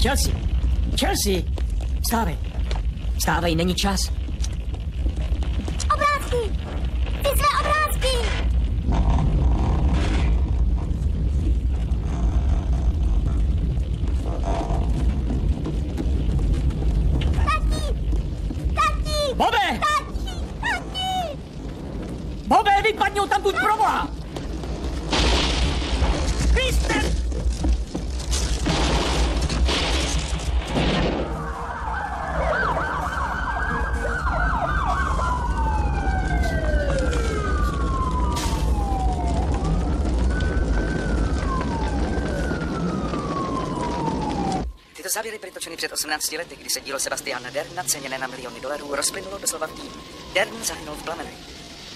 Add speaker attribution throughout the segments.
Speaker 1: Chelsea! Chelsea! Vstávej! Vstávej, není čas!
Speaker 2: Obrázky! Ty své obrázky! Tati! Tati!
Speaker 1: Bobe!
Speaker 2: Tati! Tati!
Speaker 1: Bobe, vypadni odtamtud proboha! Kristen!
Speaker 3: Tyto závěry byly točeny před 18 lety, kdy se dílo Sebastiana Derna, ceněné na miliony dolarů, rozplynulo doslova v tým. Dern zahynul v plamenech.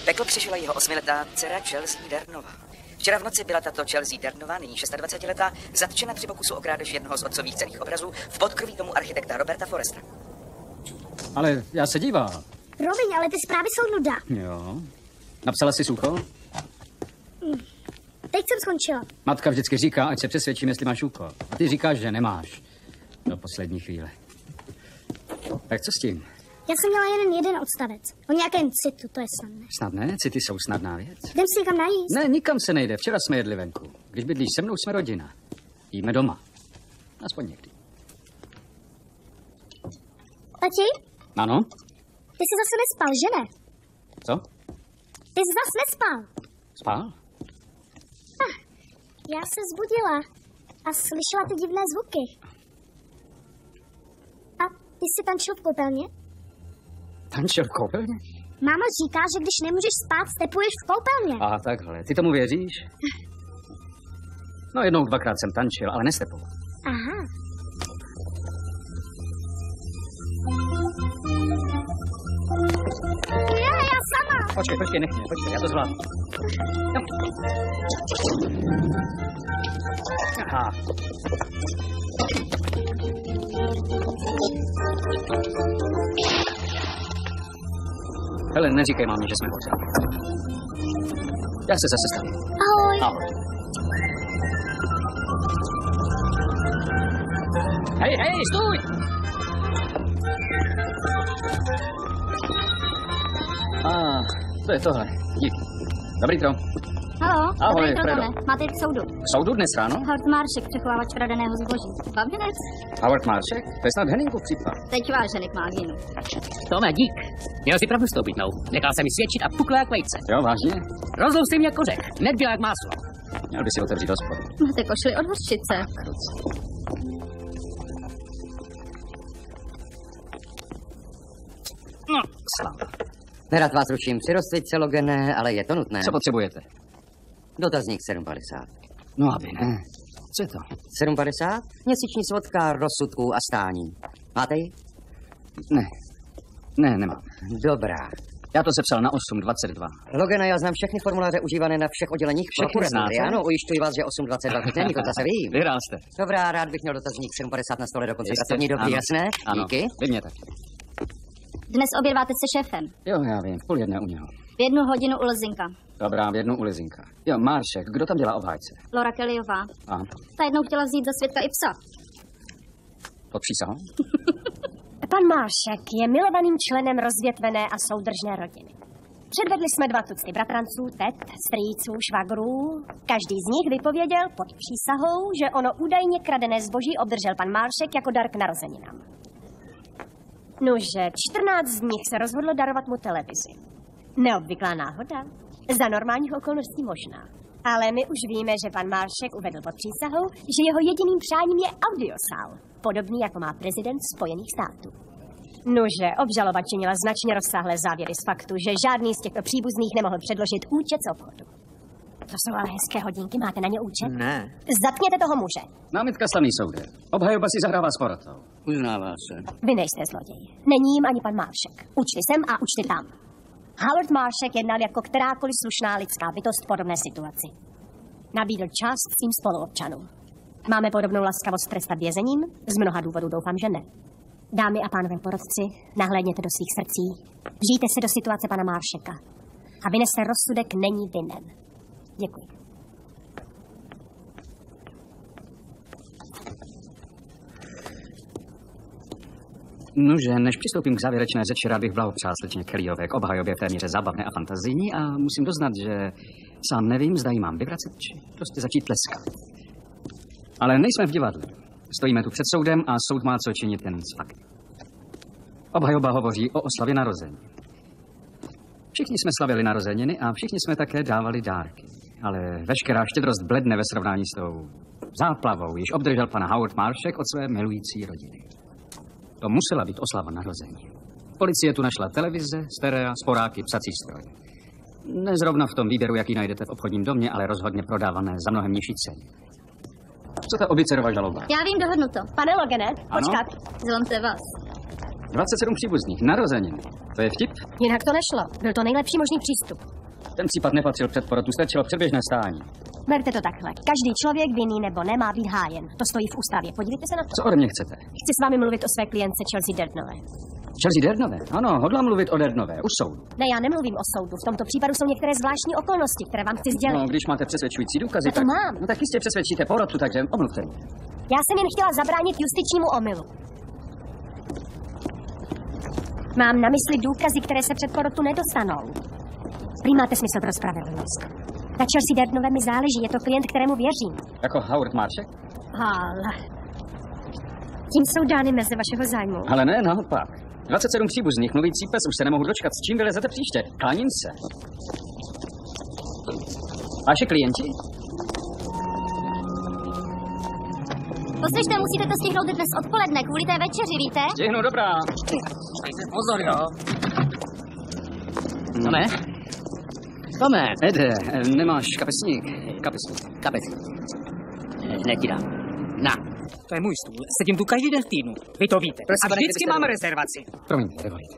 Speaker 3: Peklo přežila jeho 8letá dcera Chelsea Dernová. Včera v noci byla tato Chelsea Dernová, nyní 26letá, zatčena při pokusu o krádež jednoho z otcových cenných obrazů v podkroví domu architekta Roberta Forrestera.
Speaker 4: Ale já se dívám.
Speaker 2: Promiň, ale ty zprávy jsou nuda.
Speaker 4: Jo. Napsala jsi úkol?
Speaker 2: Teď jsem skončila.
Speaker 4: Matka vždycky říká, ať se přesvědčím, jestli máš úkol. A ty říkáš, že nemáš. Do poslední chvíle. Tak co s tím?
Speaker 2: Já jsem měla jeden odstavec. O nějakém citu, to je snadné.
Speaker 4: Snadné? City jsou snadná věc.
Speaker 2: Jdem si někam najíst?
Speaker 4: Ne, nikam se nejde. Včera jsme jedli venku. Když bydlíš se mnou, jsme rodina. Jíme doma. Aspoň někdy.
Speaker 2: Tati?
Speaker 4: Ano?
Speaker 2: Ty jsi zase nespal, že ne?
Speaker 4: Co?
Speaker 2: Ty jsi zase nespal.
Speaker 4: Spál?
Speaker 2: Já se zbudila a slyšela ty divné zvuky. A ty jsi tančil v koupelně?
Speaker 4: Tančil v koupelně?
Speaker 2: Máma říká, že když nemůžeš spát, stepuješ v koupelně.
Speaker 4: A takhle. Ty tomu věříš? No jednou, dvakrát jsem tančil, ale nestepoval.
Speaker 2: Aha. Já sama.
Speaker 4: Počkej, nech mě, počkej, já to zvládnu. No. Aha. Hele, neříkej mámě, že jsme potřeba. Já se zase stavím.
Speaker 2: Ahoj.
Speaker 4: Ahoj. Hej, stůj! To je tohle. Díky. Dobrý tro.
Speaker 5: Haló,
Speaker 4: ahoj,
Speaker 5: dobrý
Speaker 4: Fredo.
Speaker 5: tro, máte jít k soudu.
Speaker 4: K soudu dnes ráno?
Speaker 5: Howard Maršek, přechovávač kradeného zboží. Babinec?
Speaker 4: Howard Maršek? To je snad Henningův případ.
Speaker 5: Teď váš Henning má vínu.
Speaker 6: Tome, dík. Měl si pravdu s tou pitnou. Nechal se mi svědčit a pukla jak vejce.
Speaker 4: Jo, vážně?
Speaker 6: Rozlousty mě jako řek. Hned byl jak máslo.
Speaker 4: Měl by si otevřít hospodu.
Speaker 5: Máte košili od hořčice.
Speaker 6: No, sláva.
Speaker 3: Nerad vás ruším při rozcvičce, Logane, ale je to nutné.
Speaker 4: Co potřebujete?
Speaker 3: Dotazník 750.
Speaker 4: No aby ne. Co je to?
Speaker 3: 750? Měsíční svodka rozsudků a stání. Máte ji?
Speaker 4: Ne, nemám.
Speaker 3: Dobrá.
Speaker 4: Já to sepsal na 8.22.
Speaker 3: Logane, já znám všechny formuláře užívané na všech odděleních.
Speaker 4: Všechny znáte?
Speaker 3: Ano, ujišťuji vás, že 8.22 teď není, to zase vím.
Speaker 4: Vyhrál jste.
Speaker 3: Dobrá, rád bych měl dotazník 750 na stole do konce pracovní doby, jasné?
Speaker 4: Ano,
Speaker 3: díky.
Speaker 4: vy mě taky.
Speaker 5: Dnes obědváte se šéfem.
Speaker 4: Jo, já vím, v 12:30 u něho.
Speaker 5: V 1 hodinu u Lezinka.
Speaker 4: Dobrá, v 1 u Lizinka. Jo, Maršek, kdo tam dělá obhájce?
Speaker 5: Laura Kellyová.
Speaker 4: Aha.
Speaker 5: Ta jednou chtěla vzít za svědka i psa.
Speaker 4: Pod přísahou?
Speaker 7: Pan Maršek je milovaným členem rozvětvené a soudržné rodiny. Předvedli jsme 2 tucty bratranců, tet, strýců, švagrů. Každý z nich vypověděl pod přísahou, že ono údajně kradené zboží obdržel pan Maršek jako dar k narozeninám. Nuže, 14 z nich se rozhodlo darovat mu televizi. Neobvyklá náhoda? Za normálních okolností možná. Ale my už víme, že pan Maršek uvedl pod přísahou, že jeho jediným přáním je audiosál, podobný jako má prezident Spojených států. Nuže, obžaloba činila značně rozsáhlé závěry z faktu, že žádný z těchto příbuzných nemohl předložit účet z obchodu. To jsou ale hezké hodinky, máte na ně účet?
Speaker 3: Ne.
Speaker 7: Zatkněte toho muže.
Speaker 4: Námitka slaný soude. Obhajoba si zahrává s porotou.
Speaker 3: Uznává se.
Speaker 7: Vy nejste zloděj. Není jim ani pan Maršek. Účty sem a účty tam. Howard Maršek jednal jako kterákoliv slušná lidská bytost v podobné situaci. Nabídl část svým spoluobčanům. Máme podobnou laskavost trestat vězením? Z mnoha důvodů doufám, že ne. Dámy a pánové porodci, nahlédněte do svých srdcí. Vžijte se do situace pana Maršeka. A vyneste rozsudek není vinen. Děkuji.
Speaker 4: Nože, než přistoupím k závěrečné řeči, rád bych blahopřál slečně Kellyové k obhajobě v té míře zábavné a fantazijní a musím doznat, že sám nevím, zda jí mám vyvracet, či prostě začít tleskat. Ale nejsme v divadle. Stojíme tu před soudem a soud má co činit jen s fakty. Obhajoba hovoří o oslavě narození. Všichni jsme slavili narozeniny a všichni jsme také dávali dárky. Ale veškerá štědrost bledne ve srovnání s tou záplavou, již obdržel pan Howard Marshak od své milující rodiny. To musela být oslava narození. Policie tu našla televize, stereo, sporáky, psací stroj. Nezrovna v tom výběru, jaký najdete v obchodním domě, ale rozhodně prodávané za mnohem nižší ceny. Co ta obicerova žaloba?
Speaker 5: Já vím, dohodnu to.
Speaker 7: Pane Logene, počkat.
Speaker 5: Zlomte vás.
Speaker 4: 27 příbuzných, narozeniny. To je vtip?
Speaker 7: Jinak to nešlo. Byl to nejlepší možný přístup.
Speaker 4: Ten případ nepatřil před porotu, stačilo předběžné stání.
Speaker 7: Berte to takhle. Každý člověk vinný nebo nemá být hájen. To stojí v ústavě. Podívejte se na to.
Speaker 4: Co ode mě chcete?
Speaker 7: Chci s vámi mluvit o své klientce Chelsea Dernové.
Speaker 4: Chelsea Dernové? Ano, hodlám mluvit o Dernové, u soudu.
Speaker 7: Ne, já nemluvím o soudu. V tomto případu jsou některé zvláštní okolnosti, které vám chci sdělit.
Speaker 4: No, když máte přesvědčující důkazy,
Speaker 7: No to
Speaker 4: tak...
Speaker 7: mám.
Speaker 4: No tak jistě přesvědčíte porotu, takže omluvte mě.
Speaker 7: Já jsem jen chtěla zabránit justičnímu omylu. Mám na mysli důkazy, které se před porotu nedostanou. Prý máte smysl pro spravedlnost. Na Chelsea Dernové mi záleží, je to klient, kterému věřím.
Speaker 4: Jako Howard Marshak?
Speaker 7: Ale... Tím jsou dány meze vašeho zájmu.
Speaker 4: Ale ne, naopak. 27 příbuzných, mluvící pes, už se nemohu dočkat. S čím vylezete příště? Klaním se. Vaši klienti?
Speaker 5: Poslyšte, musíte to stihnout dnes odpoledne, kvůli té večeři, víte?
Speaker 4: Stihnu, dobrá.
Speaker 6: Dejte pozor, jo. Tome? Tome.
Speaker 4: Ede, nemáš kapesník?
Speaker 6: Kapesník. Hned ti dám. Na. To je můj stůl. Sedím tu každý den v týdnu. Vy to víte.
Speaker 3: Prosím,
Speaker 6: a
Speaker 3: pane,
Speaker 6: vždycky
Speaker 3: kdybyste
Speaker 6: máme
Speaker 3: dovolil.
Speaker 6: rezervaci.
Speaker 4: Promiňte, dovolíte.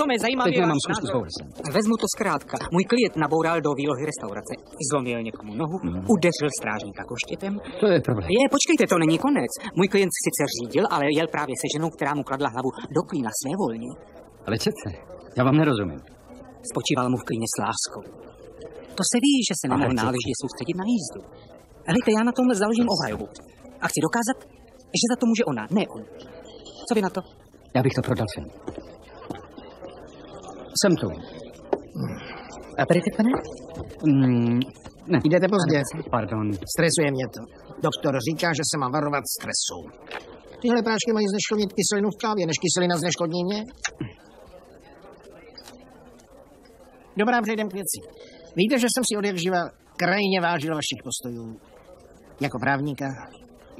Speaker 6: Tome, zajímá
Speaker 4: Teď
Speaker 6: mě
Speaker 4: nemám
Speaker 6: váš
Speaker 4: zkusku s
Speaker 6: názor.
Speaker 4: Boursem.
Speaker 6: Vezmu to zkrátka. Můj klient naboural do výlohy restaurace. Zlomil někomu nohu, udeřil strážníka koštětem.
Speaker 4: To je problém.
Speaker 6: Počkejte, to není konec. Můj klient sice řídil, ale jel právě se ženou, která mu kladla hlavu do klína své volně.
Speaker 4: Ale čete, já vám nerozumím.
Speaker 6: Spočíval mu v klíně s láskou. To se ví, že se nemohl náležitě soustředit na jízdu. Helejte, já na tomhle založím obhajobu. A chci dokázat, že za to může ona, ne on. Co vy na to?
Speaker 4: Já bych to prodal všem. Jsem tu.
Speaker 6: Aperitiv, pane?
Speaker 4: Ne.
Speaker 8: Jdete pozdě.
Speaker 4: Pardon.
Speaker 8: Stresuje mě to. Doktor říká, že se mám varovat stresu. Tyhle prášky mají zneškodnit kyselinu v kávě, než kyselina zneškodní mě. Dobrá, přejdem k věci. Víte, že jsem si od jak živa krajně vážil vašich postojů. Jako právníka,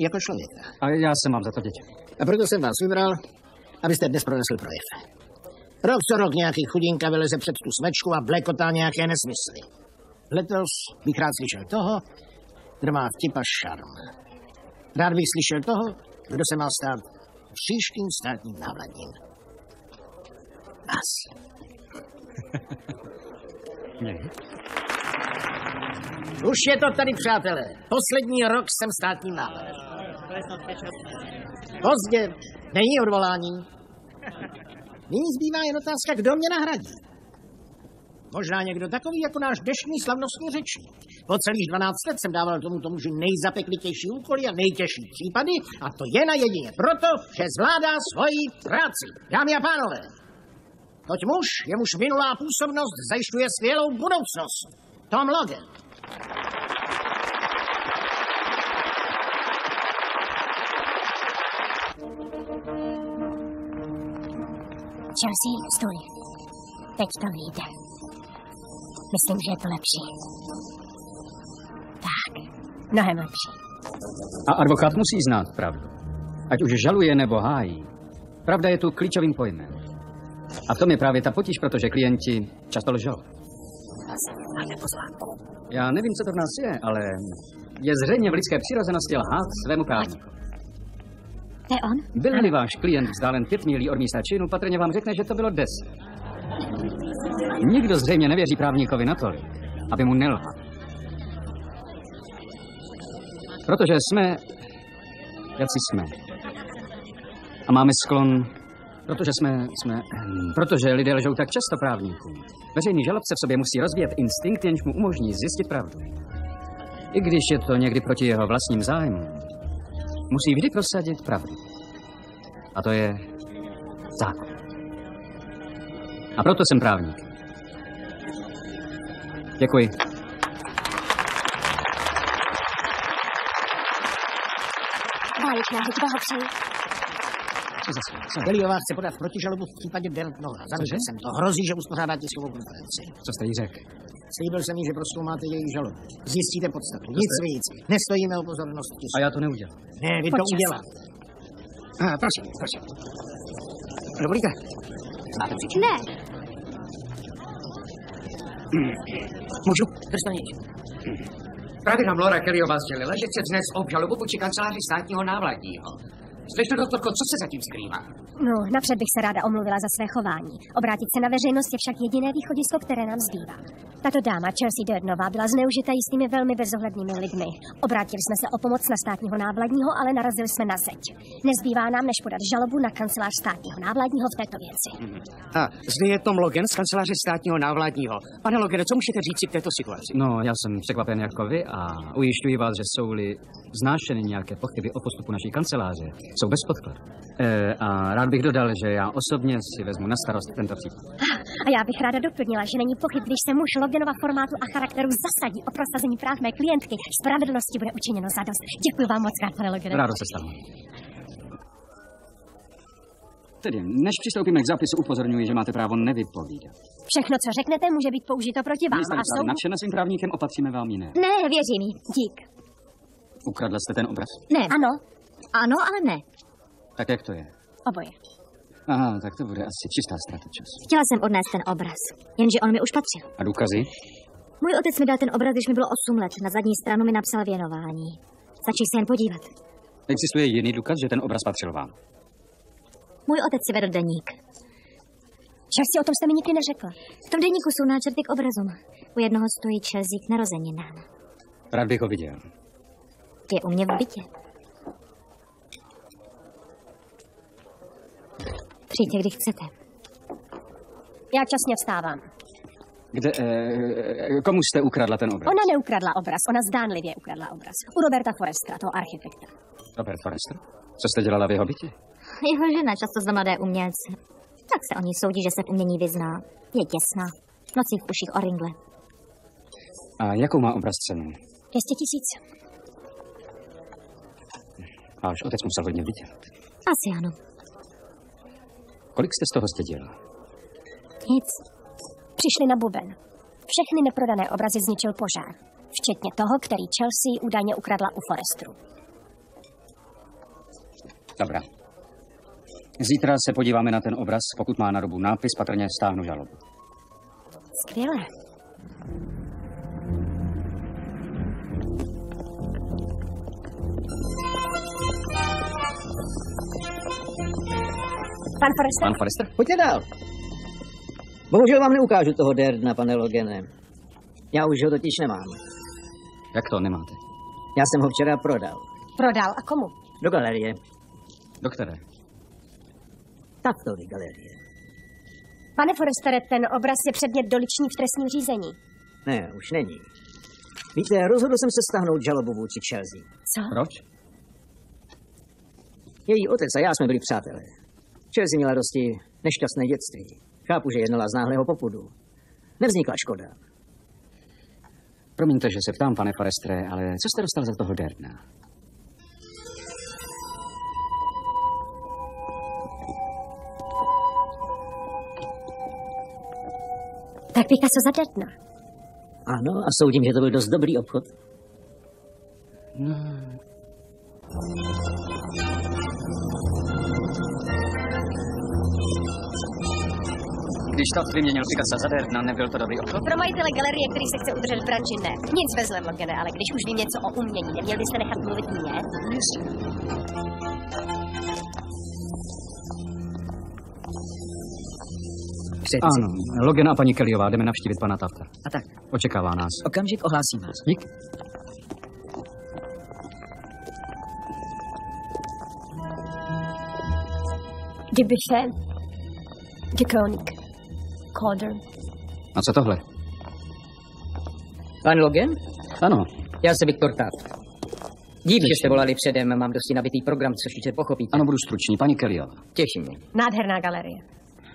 Speaker 8: jako člověka.
Speaker 4: A já jsem vám za to vděčen.
Speaker 8: A proto jsem vás vybral, abyste dnes pronesl projev. Rok co rok nějaký chudinka vyleze před tu smečku a blekotá nějaké nesmysly. Letos bych rád slyšel toho, kdo má vtip a šarm. Rád bych slyšel toho, kdo se má stát příštím státním návladním. Vás. Už je to tady, přátelé. Poslední rok jsem státním návladním. Pozdě, není odvolání. Nyní zbývá jen otázka, kdo mě nahradí. Možná někdo takový jako náš dnešní slavnostní řečník. Po celých 12 let jsem dával tomuto muži nejzapeklitější úkoly a nejtěžší případy a to jen a jedině proto, že zvládá svoji práci. Dámy a pánové, toť muž, jemuž minulá působnost zajišťuje skvělou budoucnost. Tom Logan.
Speaker 7: Chelsea, stůj. Teď to vyjde. Myslím, že je to lepší. Tak, mnohem lepší.
Speaker 4: A advokát musí znát pravdu. Ať už žaluje nebo hájí. Pravda je tu klíčovým pojmem. A v tom je právě ta potíž, protože klienti často lžou. Já nevím, co to v nás je, ale je zřejmě v lidské přirozenosti lhát svému právníku.
Speaker 5: To je on?
Speaker 4: Byl-li váš klient vzdálen 5 milí od místa činu, patrně vám řekne, že to bylo 10. Nikdo zřejmě nevěří právníkovi natolik, aby mu nelhal. Protože jsme, jací jsme. A máme sklon, protože lidé lžou tak často právníkům. Veřejný žalobce v sobě musí rozvíjet instinkt, jenž mu umožní zjistit pravdu. I když je to někdy proti jeho vlastním zájmům, musí vždy prosadit pravdu. A to je Zákon. A proto jsem právník. Děkuji.
Speaker 7: Báječná, že ti blahopřeji.
Speaker 4: Co zase? Co?
Speaker 8: Kellyová chce podat protižalobu v případě Dertnova. Zadržel jsem to. Hrozí, že uspořádá tiskovou konferenci.
Speaker 4: Co jste jí řekl?
Speaker 8: Slíbil jsem jí, že prozkoumáte její žalobu. Zjistíte podstatu. Nic víc. Nestojíme o pozornost tisku.
Speaker 4: A já to neudělám.
Speaker 8: Ne, vy to uděláte. Prosím, prosím. Dovolíte? Máte příčinu?
Speaker 7: Ne,
Speaker 8: Můžu? Dostaněte.
Speaker 6: Právě nám Laura Kellyová sdělila, že chce dnes obžalobu vůči kanceláři státního návladního. Slyšte, doktorko, co se zatím skrývá?
Speaker 7: no, napřed bych se ráda omluvila za své chování. Obrátit se na veřejnost je však jediné východisko, které nám zbývá. Tato dáma, Chelsea Derdenová, byla zneužita jistými velmi bezohlednými lidmi. Obrátili jsme se o pomoc na státního návladního, ale narazili jsme na zeď. Nezbývá nám, než podat žalobu na kancelář státního návladního v této věci.
Speaker 6: A zde je Tom Logan z kanceláře státního návladního. Pane Logane, co můžete říct v této situaci?
Speaker 4: No, já jsem překvapen jako vy a ujišťuji vás, že jsou-li znášeny nějaké pochyby o postupu naší kanceláře, jsou bez podkladu. A rád bych dodal, že já osobně si vezmu na starost tento případ.
Speaker 7: A já bych ráda doplnila, že není pochyb, když se muž Loganova formátu a charakteru zasadí o prosazení práv mé klientky, spravedlnosti bude učiněno zadost. Děkuji vám moc krát, pane Logane.
Speaker 4: Rádo se stalo. Tedy, než přistoupíme k zápisu, upozorňuji, že máte právo nevypovídat.
Speaker 7: Všechno, co řeknete, může být použito proti vám.
Speaker 4: Jste nadšena svým právníkem, opatříme vám jiné.
Speaker 5: Ne, věřím jí. Dík.
Speaker 4: Ukradla jste ten obraz?
Speaker 5: Ne.
Speaker 7: Ano,
Speaker 5: Ano, ale ne.
Speaker 4: Tak jak to je?
Speaker 7: oboje.
Speaker 4: Aha, tak to bude asi čistá ztráta času.
Speaker 5: Chtěla jsem odnést ten obraz, jenže on mi už patřil.
Speaker 4: A důkazy?
Speaker 5: Můj otec mi dal ten obraz, když mi bylo 8 let. Na zadní stranu mi napsal věnování. Stačí se jen podívat.
Speaker 4: Existuje jiný důkaz, že ten obraz patřil vám?
Speaker 5: Můj otec si vedl deník.
Speaker 7: Chelsea, o tom jste mi nikdy neřekla.
Speaker 5: V tom deníku jsou náčrty k obrazům. U jednoho stojí Chelsea k narozeninám.
Speaker 4: Rád bych ho viděl.
Speaker 5: Je u mě v bytě. Přijďte, kdy chcete.
Speaker 7: Já časně vstávám.
Speaker 4: Kde, komu jste ukradla ten obraz?
Speaker 7: Ona neukradla obraz, ona zdánlivě ukradla obraz. U Roberta Forestera, toho architekta.
Speaker 4: Robert Forrester? Co jste dělala v jeho bytě?
Speaker 5: Jeho žena často za mladé umělce. Tak se o ní soudí, že se v umění vyzná. Je těsná. Nocí v uších o ringle.
Speaker 4: A jakou má obraz cenu?
Speaker 7: 200 000.
Speaker 4: Váš otec musel hodně vidět.
Speaker 5: Asi ano.
Speaker 4: Kolik jste z toho zdědila?
Speaker 5: Nic.
Speaker 7: Přišli na buben. Všechny neprodané obrazy zničil požár. Včetně toho, který Chelsea údajně ukradla u Foresteru.
Speaker 4: Dobrá. Zítra se podíváme na ten obraz, pokud má na dobu nápis, patrně stáhnu žalobu.
Speaker 7: Skvěle. Pan Forrester?
Speaker 4: Pan Forrester?
Speaker 9: Pojďte dál. Bohužel vám neukážu toho Derdna, pane Logane. Já už ho totiž nemám.
Speaker 4: Jak to nemáte?
Speaker 9: Já jsem ho včera prodal.
Speaker 7: Prodal a komu?
Speaker 9: Do galerie.
Speaker 4: Do které?
Speaker 9: Taftovy galerie.
Speaker 7: Pane Forrestere, ten obraz je předmět doliční v trestním řízení.
Speaker 9: Ne, už není. Víte, rozhodl jsem se stáhnout žalobu vůči Chelsea.
Speaker 7: Co?
Speaker 4: Proč?
Speaker 9: Její otec a já jsme byli přátelé. Chelsea měla dosti nešťastné dětství. Chápu, že jednala z náhlého popudu. Nevznikla škoda.
Speaker 4: Promiňte, že se ptám, pane Forrestere, ale co jste dostal za toho Derdna?
Speaker 7: Tak Picasso za Derdna.
Speaker 9: Ano, a soudím, že to byl dost dobrý obchod.
Speaker 4: No. Když Taft vyměnil Picasso za Derdna, nebyl to dobrý obchod?
Speaker 7: Pro majitele galerie, který se chce udržet v branži, ne. Nic ve zlém, Logane, ale když už vím něco o umění, neměl byste nechat mluvit mě?
Speaker 4: Jistě. Ano, Logan a paní Kellyová, jdeme navštívit pana Tafta.
Speaker 6: A tak,
Speaker 4: Očekává nás.
Speaker 6: okamžik ohlásím vás.
Speaker 4: Dík.
Speaker 7: Die Bücher, die Chronik, Calder.
Speaker 4: A co tohle?
Speaker 9: Pan Logan?
Speaker 4: Ano,
Speaker 9: Já jsem Viktor Taft. Díky, že jste volali předem, mám dosti nabitý program, což jistě pochopíte.
Speaker 4: Ano, budu stručný. Paní Kellyová.
Speaker 9: Těší mě.
Speaker 7: Nádherná galerie.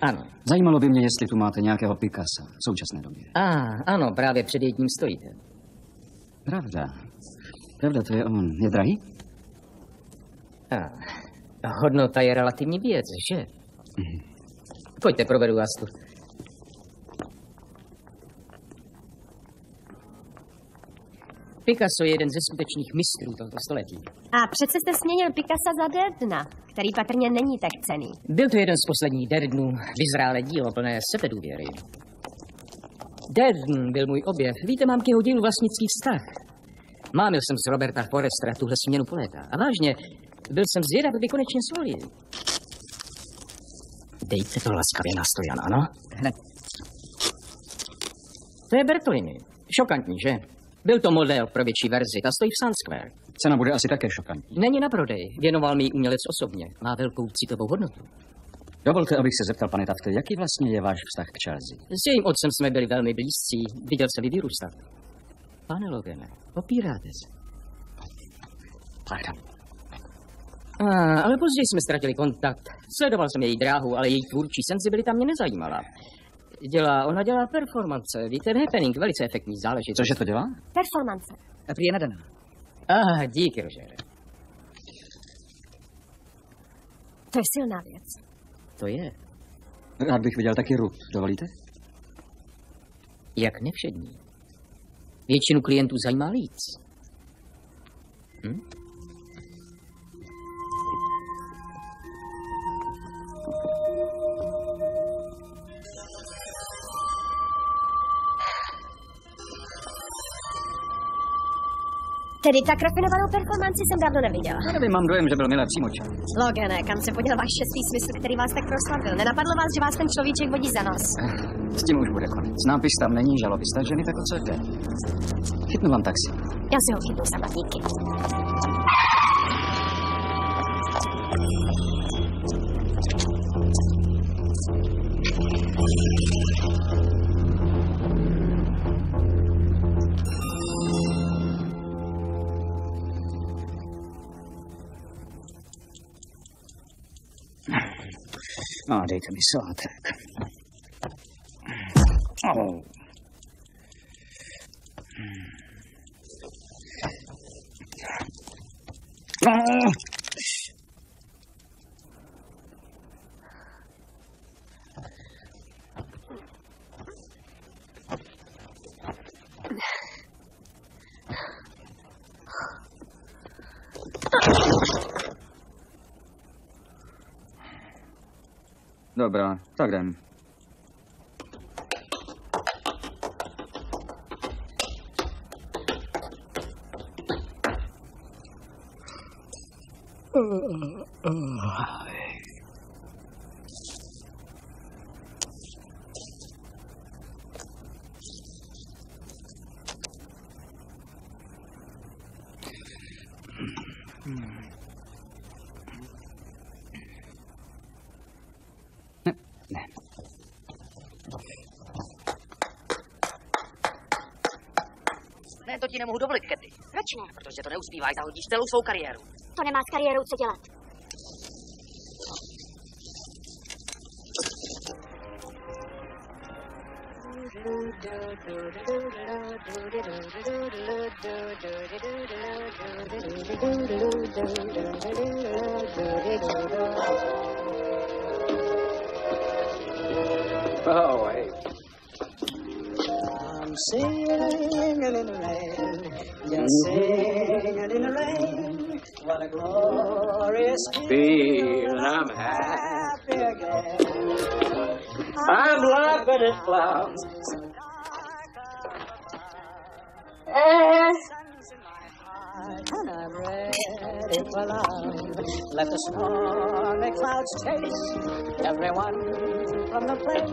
Speaker 9: Ano.
Speaker 4: Zajímalo by mě, jestli tu máte nějakého Picassa v současné době.
Speaker 9: Ano, právě před jedním stojíte.
Speaker 4: Pravda, to je on. Je drahý?
Speaker 9: Hodnota je relativní věc, že? Pojďte, provedu vás tu. Picasso je jeden ze skutečných mistrů tohoto století.
Speaker 7: A přece jste směnil Picassa za Derdna, který patrně není tak cenný.
Speaker 9: Byl to jeden z posledních Derdnů, vyzrálé dílo plné sebedůvěry. Derdn byl můj objev. Víte, mám k jeho dílu vlastnický vztah. Mámil jsem z Roberta Forestera tuhle směnu po léta. A vážně, byl jsem zvědav, aby konečně svolil. Dejte to laskavě na stojan, ano? Hned. To je Bertolini. Šokantní, že? Byl to model pro větší verzi, ta stojí v Sun Square.
Speaker 4: Cena bude asi také šokantní.
Speaker 9: Není na prodej, věnoval mi ji umělec osobně. Má velkou citovou hodnotu.
Speaker 4: Dovolte, abych se zeptal, pane Tafte, jaký vlastně je váš vztah k Chelsea?
Speaker 9: S jejím otcem jsme byli velmi blízcí, viděl jsem ji vyrůstat. Pane Logane, opíráte se.
Speaker 4: Pardon.
Speaker 9: Ale později jsme ztratili kontakt. Sledoval jsem její dráhu, ale její tvůrčí senzibilita mě nezajímala. Ona dělá performance, víte, happening, velice efektní záležitost.
Speaker 4: Cože to dělá?
Speaker 7: Performance.
Speaker 9: Prý je nadaná. Díky, Rožere.
Speaker 7: To je silná věc.
Speaker 9: To je.
Speaker 4: Rád bych viděl taky Ruth, dovolíte?
Speaker 9: Jak nevšední. Většinu klientů zajímá líc.
Speaker 7: Tedy tak rafinovanou performanci jsem dávno neviděla.
Speaker 4: Já nevím, mám dojem, že byl milé přímočar.
Speaker 7: Logane, kam se poděl váš šestý smysl, který vás tak proslavil? Nenapadlo vás, že vás ten človíček vodí za nos?
Speaker 4: S tím už bude konec. Nápis tam není, žaloby staženy, tak o co jde? Chytnu vám taxi.
Speaker 7: Já si ho chytnu sama, díky.
Speaker 4: No, dejte mi svátek. Dobrá, tak jdem.
Speaker 3: Ne, to ti nemohu dovolit, Kathy. Proč ne? Protože to neuspíváš, zahodíš celou svou kariéru.
Speaker 2: To nemá s kariérou co dělat.
Speaker 9: Oh, hey.
Speaker 10: I'm singing in the rain, just singing in the rain. What a glorious feel, I'm happy again. I'm laughing at clouds. And I'm ready for love. Let the stormy clouds chase everyone from the place.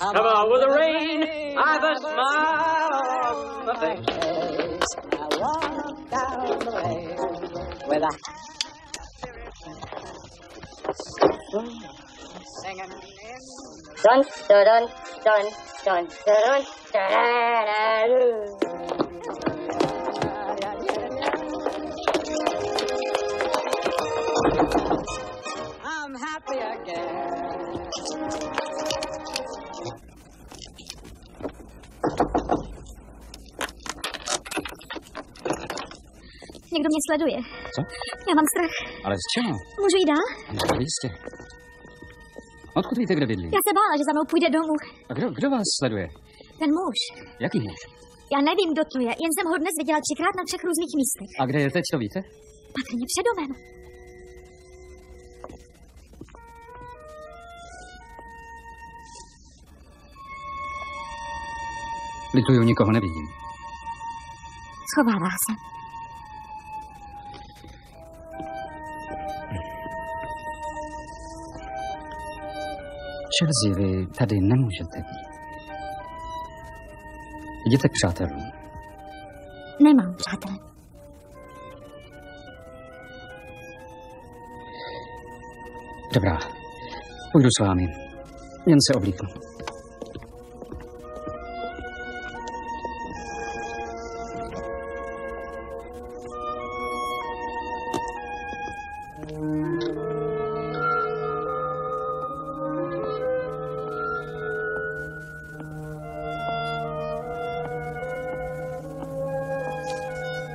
Speaker 10: Come on with the rain, I've a smile on my face. I walk down the lane with a singing in.
Speaker 5: Dun dun dun dun dun dun dun. Někdo mě sleduje.
Speaker 4: Co?
Speaker 5: Já mám strach.
Speaker 4: Ale z čeho?
Speaker 5: Můžu jít dál?
Speaker 4: No, jistě. Odkud víte, kde bydlí?
Speaker 5: Já se bála, že za mnou půjde domů.
Speaker 4: A kdo vás sleduje?
Speaker 5: Ten muž.
Speaker 4: Jaký muž?
Speaker 5: Já nevím, kdo to je, jen jsem ho dnes viděla 3krát na 3 různých místech.
Speaker 4: A kde je teď, to víte?
Speaker 5: Patrně před domem.
Speaker 4: Lituju, nikoho nevidím.
Speaker 5: Schovává se.
Speaker 4: Chelsea, vy tady nemůžete být. Jděte k přátelům.
Speaker 5: Nemám přátelé.
Speaker 4: Dobrá, půjdu s vámi. Jen se oblíknu.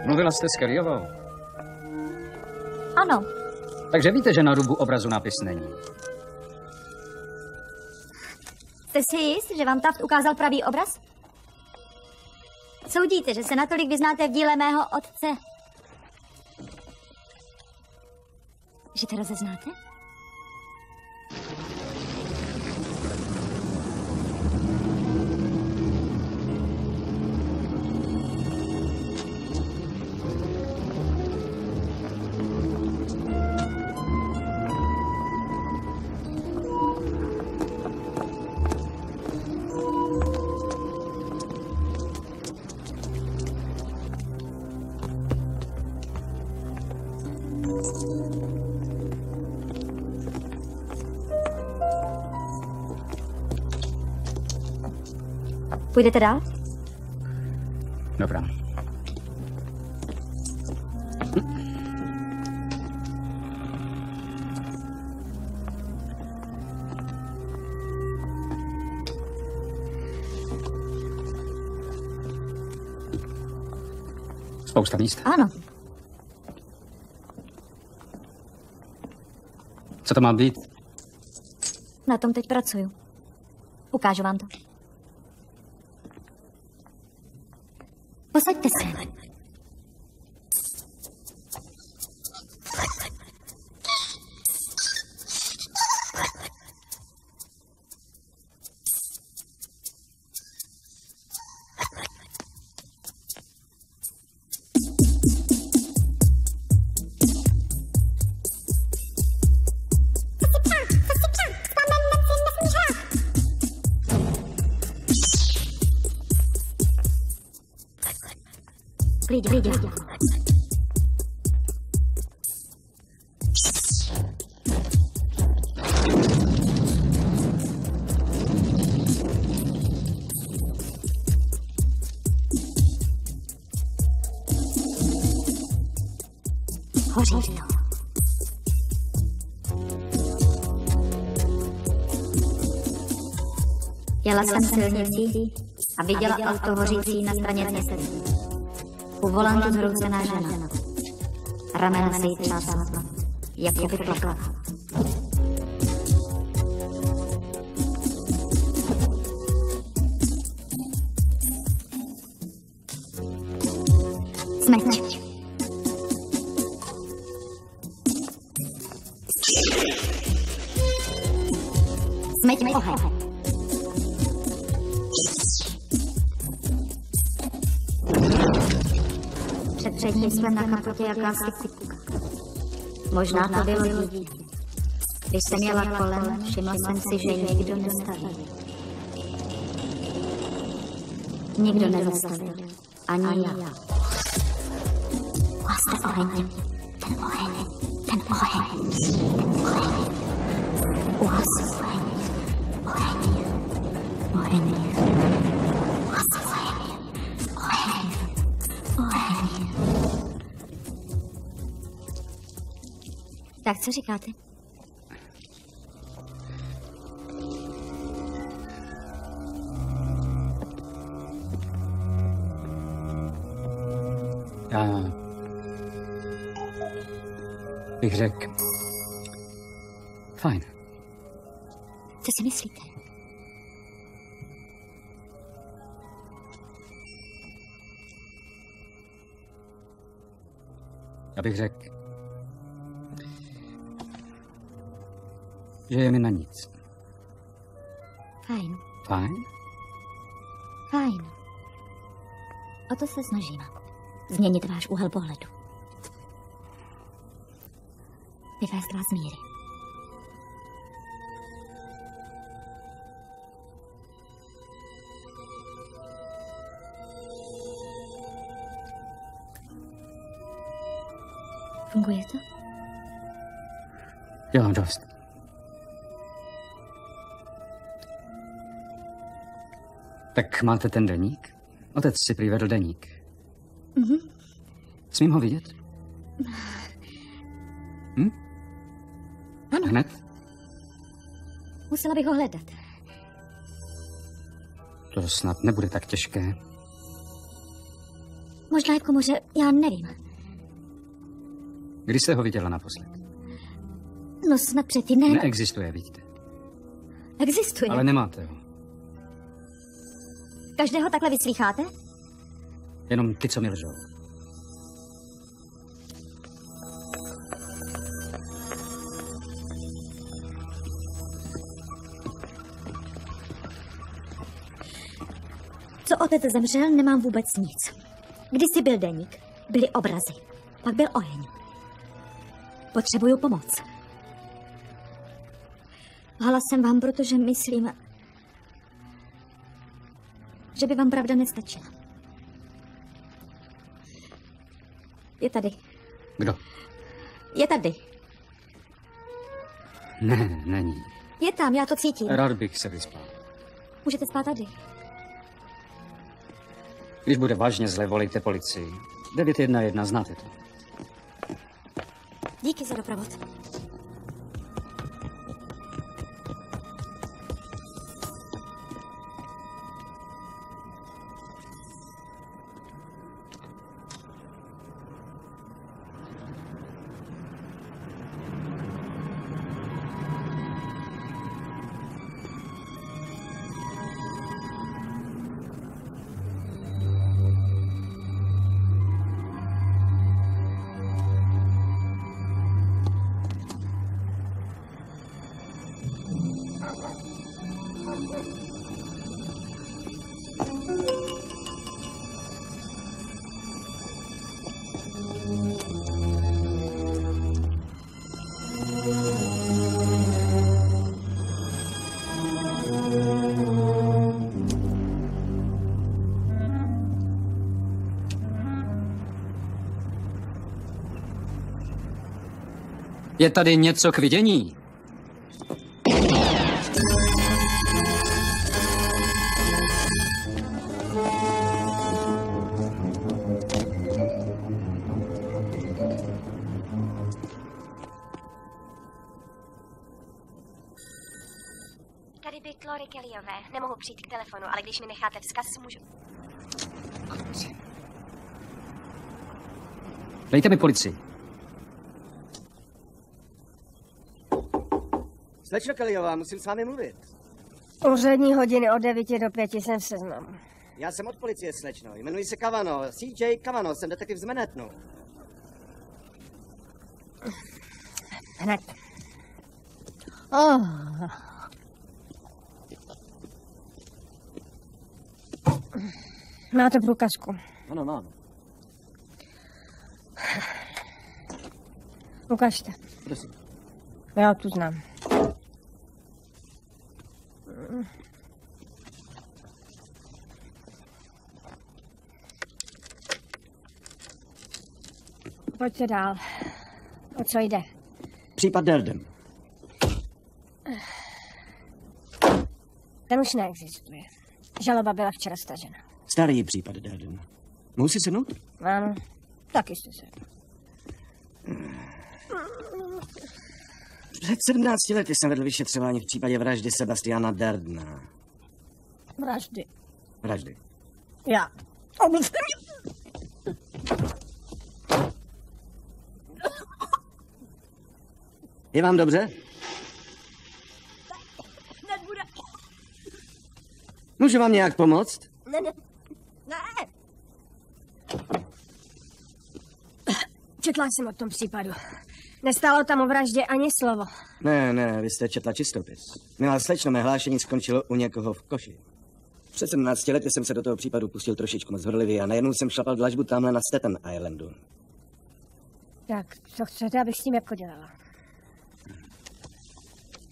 Speaker 4: Mluvila jste s Kellyovou?
Speaker 5: Ano.
Speaker 4: Takže víte, že na rubu obrazu nápis není.
Speaker 5: Jste si jist, že vám Taft ukázal pravý obraz? Soudíte, že se natolik vyznáte v díle mého otce, že to rozeznáte? Půjdete dál?
Speaker 4: Dobrá. Spousta míst.
Speaker 5: Ano.
Speaker 4: Co to má být?
Speaker 5: Na tom teď pracuju. Ukážu vám to. Posaďte se. Klidě. Hoří to. Jela jsem silnicí a viděla auto hořící na straně cesty. U volantu zhroucená žena. Ramena se jí třásla, jako by plakala. Smeť. Smeť oheň. Před ním jsem na kapotě jakási kupka. Možná to bylo dítě. Když jsem jela kolem, všimla jsem si, že nikdo nezastavil. Nikdo nezastavil. Ani já. Uhaste oheň. Ten oheň. Ten oheň. Ten oheň. Uhas oheň. Oheň. Oheň. Uhas oheň. Oheň. Oheň. Tak co říkáte?
Speaker 4: Bych řekl... Fajn.
Speaker 5: Co si myslíte?
Speaker 4: Já bych řekl, že je mi na nic.
Speaker 5: Fajn.
Speaker 4: Fajn?
Speaker 5: Fajn. O to se snažím. Změnit váš úhel pohledu. Vyvést vás z míry. Funguje to?
Speaker 4: Dělám dost. Tak máte ten deník? Otec si přivedl deník.
Speaker 5: Mhm.
Speaker 4: Smím ho vidět?
Speaker 5: Ano.
Speaker 4: Hned?
Speaker 5: Musela bych ho hledat.
Speaker 4: To snad nebude tak těžké.
Speaker 5: Možná je v komoře, já nevím.
Speaker 4: Kdy jste ho viděla naposled?
Speaker 5: No snad před týdnem.
Speaker 4: Neexistuje, vidíte.
Speaker 5: Existuje.
Speaker 4: Ale nemáte ho.
Speaker 5: Každého takhle vyslýcháte?
Speaker 4: Jenom ty, co mi lžou.
Speaker 5: Co otec zemřel, nemám vůbec nic. Kdysi byl deník, byly obrazy, pak byl oheň. Potřebuju pomoc. Lhala jsem vám, protože myslím, že by vám pravda nestačila. Je tady.
Speaker 4: Kdo?
Speaker 5: Je tady.
Speaker 4: Ne, není.
Speaker 5: Je tam, já to cítím.
Speaker 4: Rád bych se vyspal.
Speaker 5: Můžete spát tady.
Speaker 4: Když bude vážně zle, volejte policii. 911, znáte to.
Speaker 5: Díky za doprovod.
Speaker 4: Je tady něco k vidění?
Speaker 7: Tady by Chloe Kellyové. Nemohu přijít k telefonu, ale když mi necháte vzkaz, můžu...
Speaker 4: Dejte mi policii.
Speaker 11: Slečno Kellyová, musím s vámi mluvit.
Speaker 7: Úřední hodiny od 9 do 5 jsem v seznamu.
Speaker 11: Já jsem od policie, slečno. Jmenuji se Kavano. CJ Kavano, jsem detektiv z Manhattanu.
Speaker 7: Hned. Oh. Máte průkazku?
Speaker 11: Ano, mám.
Speaker 7: Ukažte.
Speaker 11: Prosím.
Speaker 7: Já tu znám. Pojďte dál. O co jde?
Speaker 11: Případ Durden.
Speaker 7: Ten už neexistuje. Žaloba byla včera stažena.
Speaker 11: Starý případ Durden. Mohu si sednout?
Speaker 7: Ano, taky jste se.
Speaker 11: Před 17 lety jsem vedl vyšetřování v případě vraždy Sebastiana Durdena.
Speaker 7: Vraždy.
Speaker 11: Vraždy.
Speaker 7: Já. Omluvte mě.
Speaker 11: Je vám dobře?
Speaker 7: Nebude.
Speaker 11: Můžu vám nějak pomoct?
Speaker 7: Ne. Četla jsem o tom případu. Nestálo tam o vraždě ani slovo.
Speaker 11: Ne, vy jste četla čistopis. Milá slečno, mé hlášení skončilo u někoho v koši. Před 17 lety jsem se do toho případu pustil trošičku moc horlivě a najednou jsem šlapal dlažbu tamhle na Staten Islandu.
Speaker 7: Tak, co chcete, abych s tím jako dělala?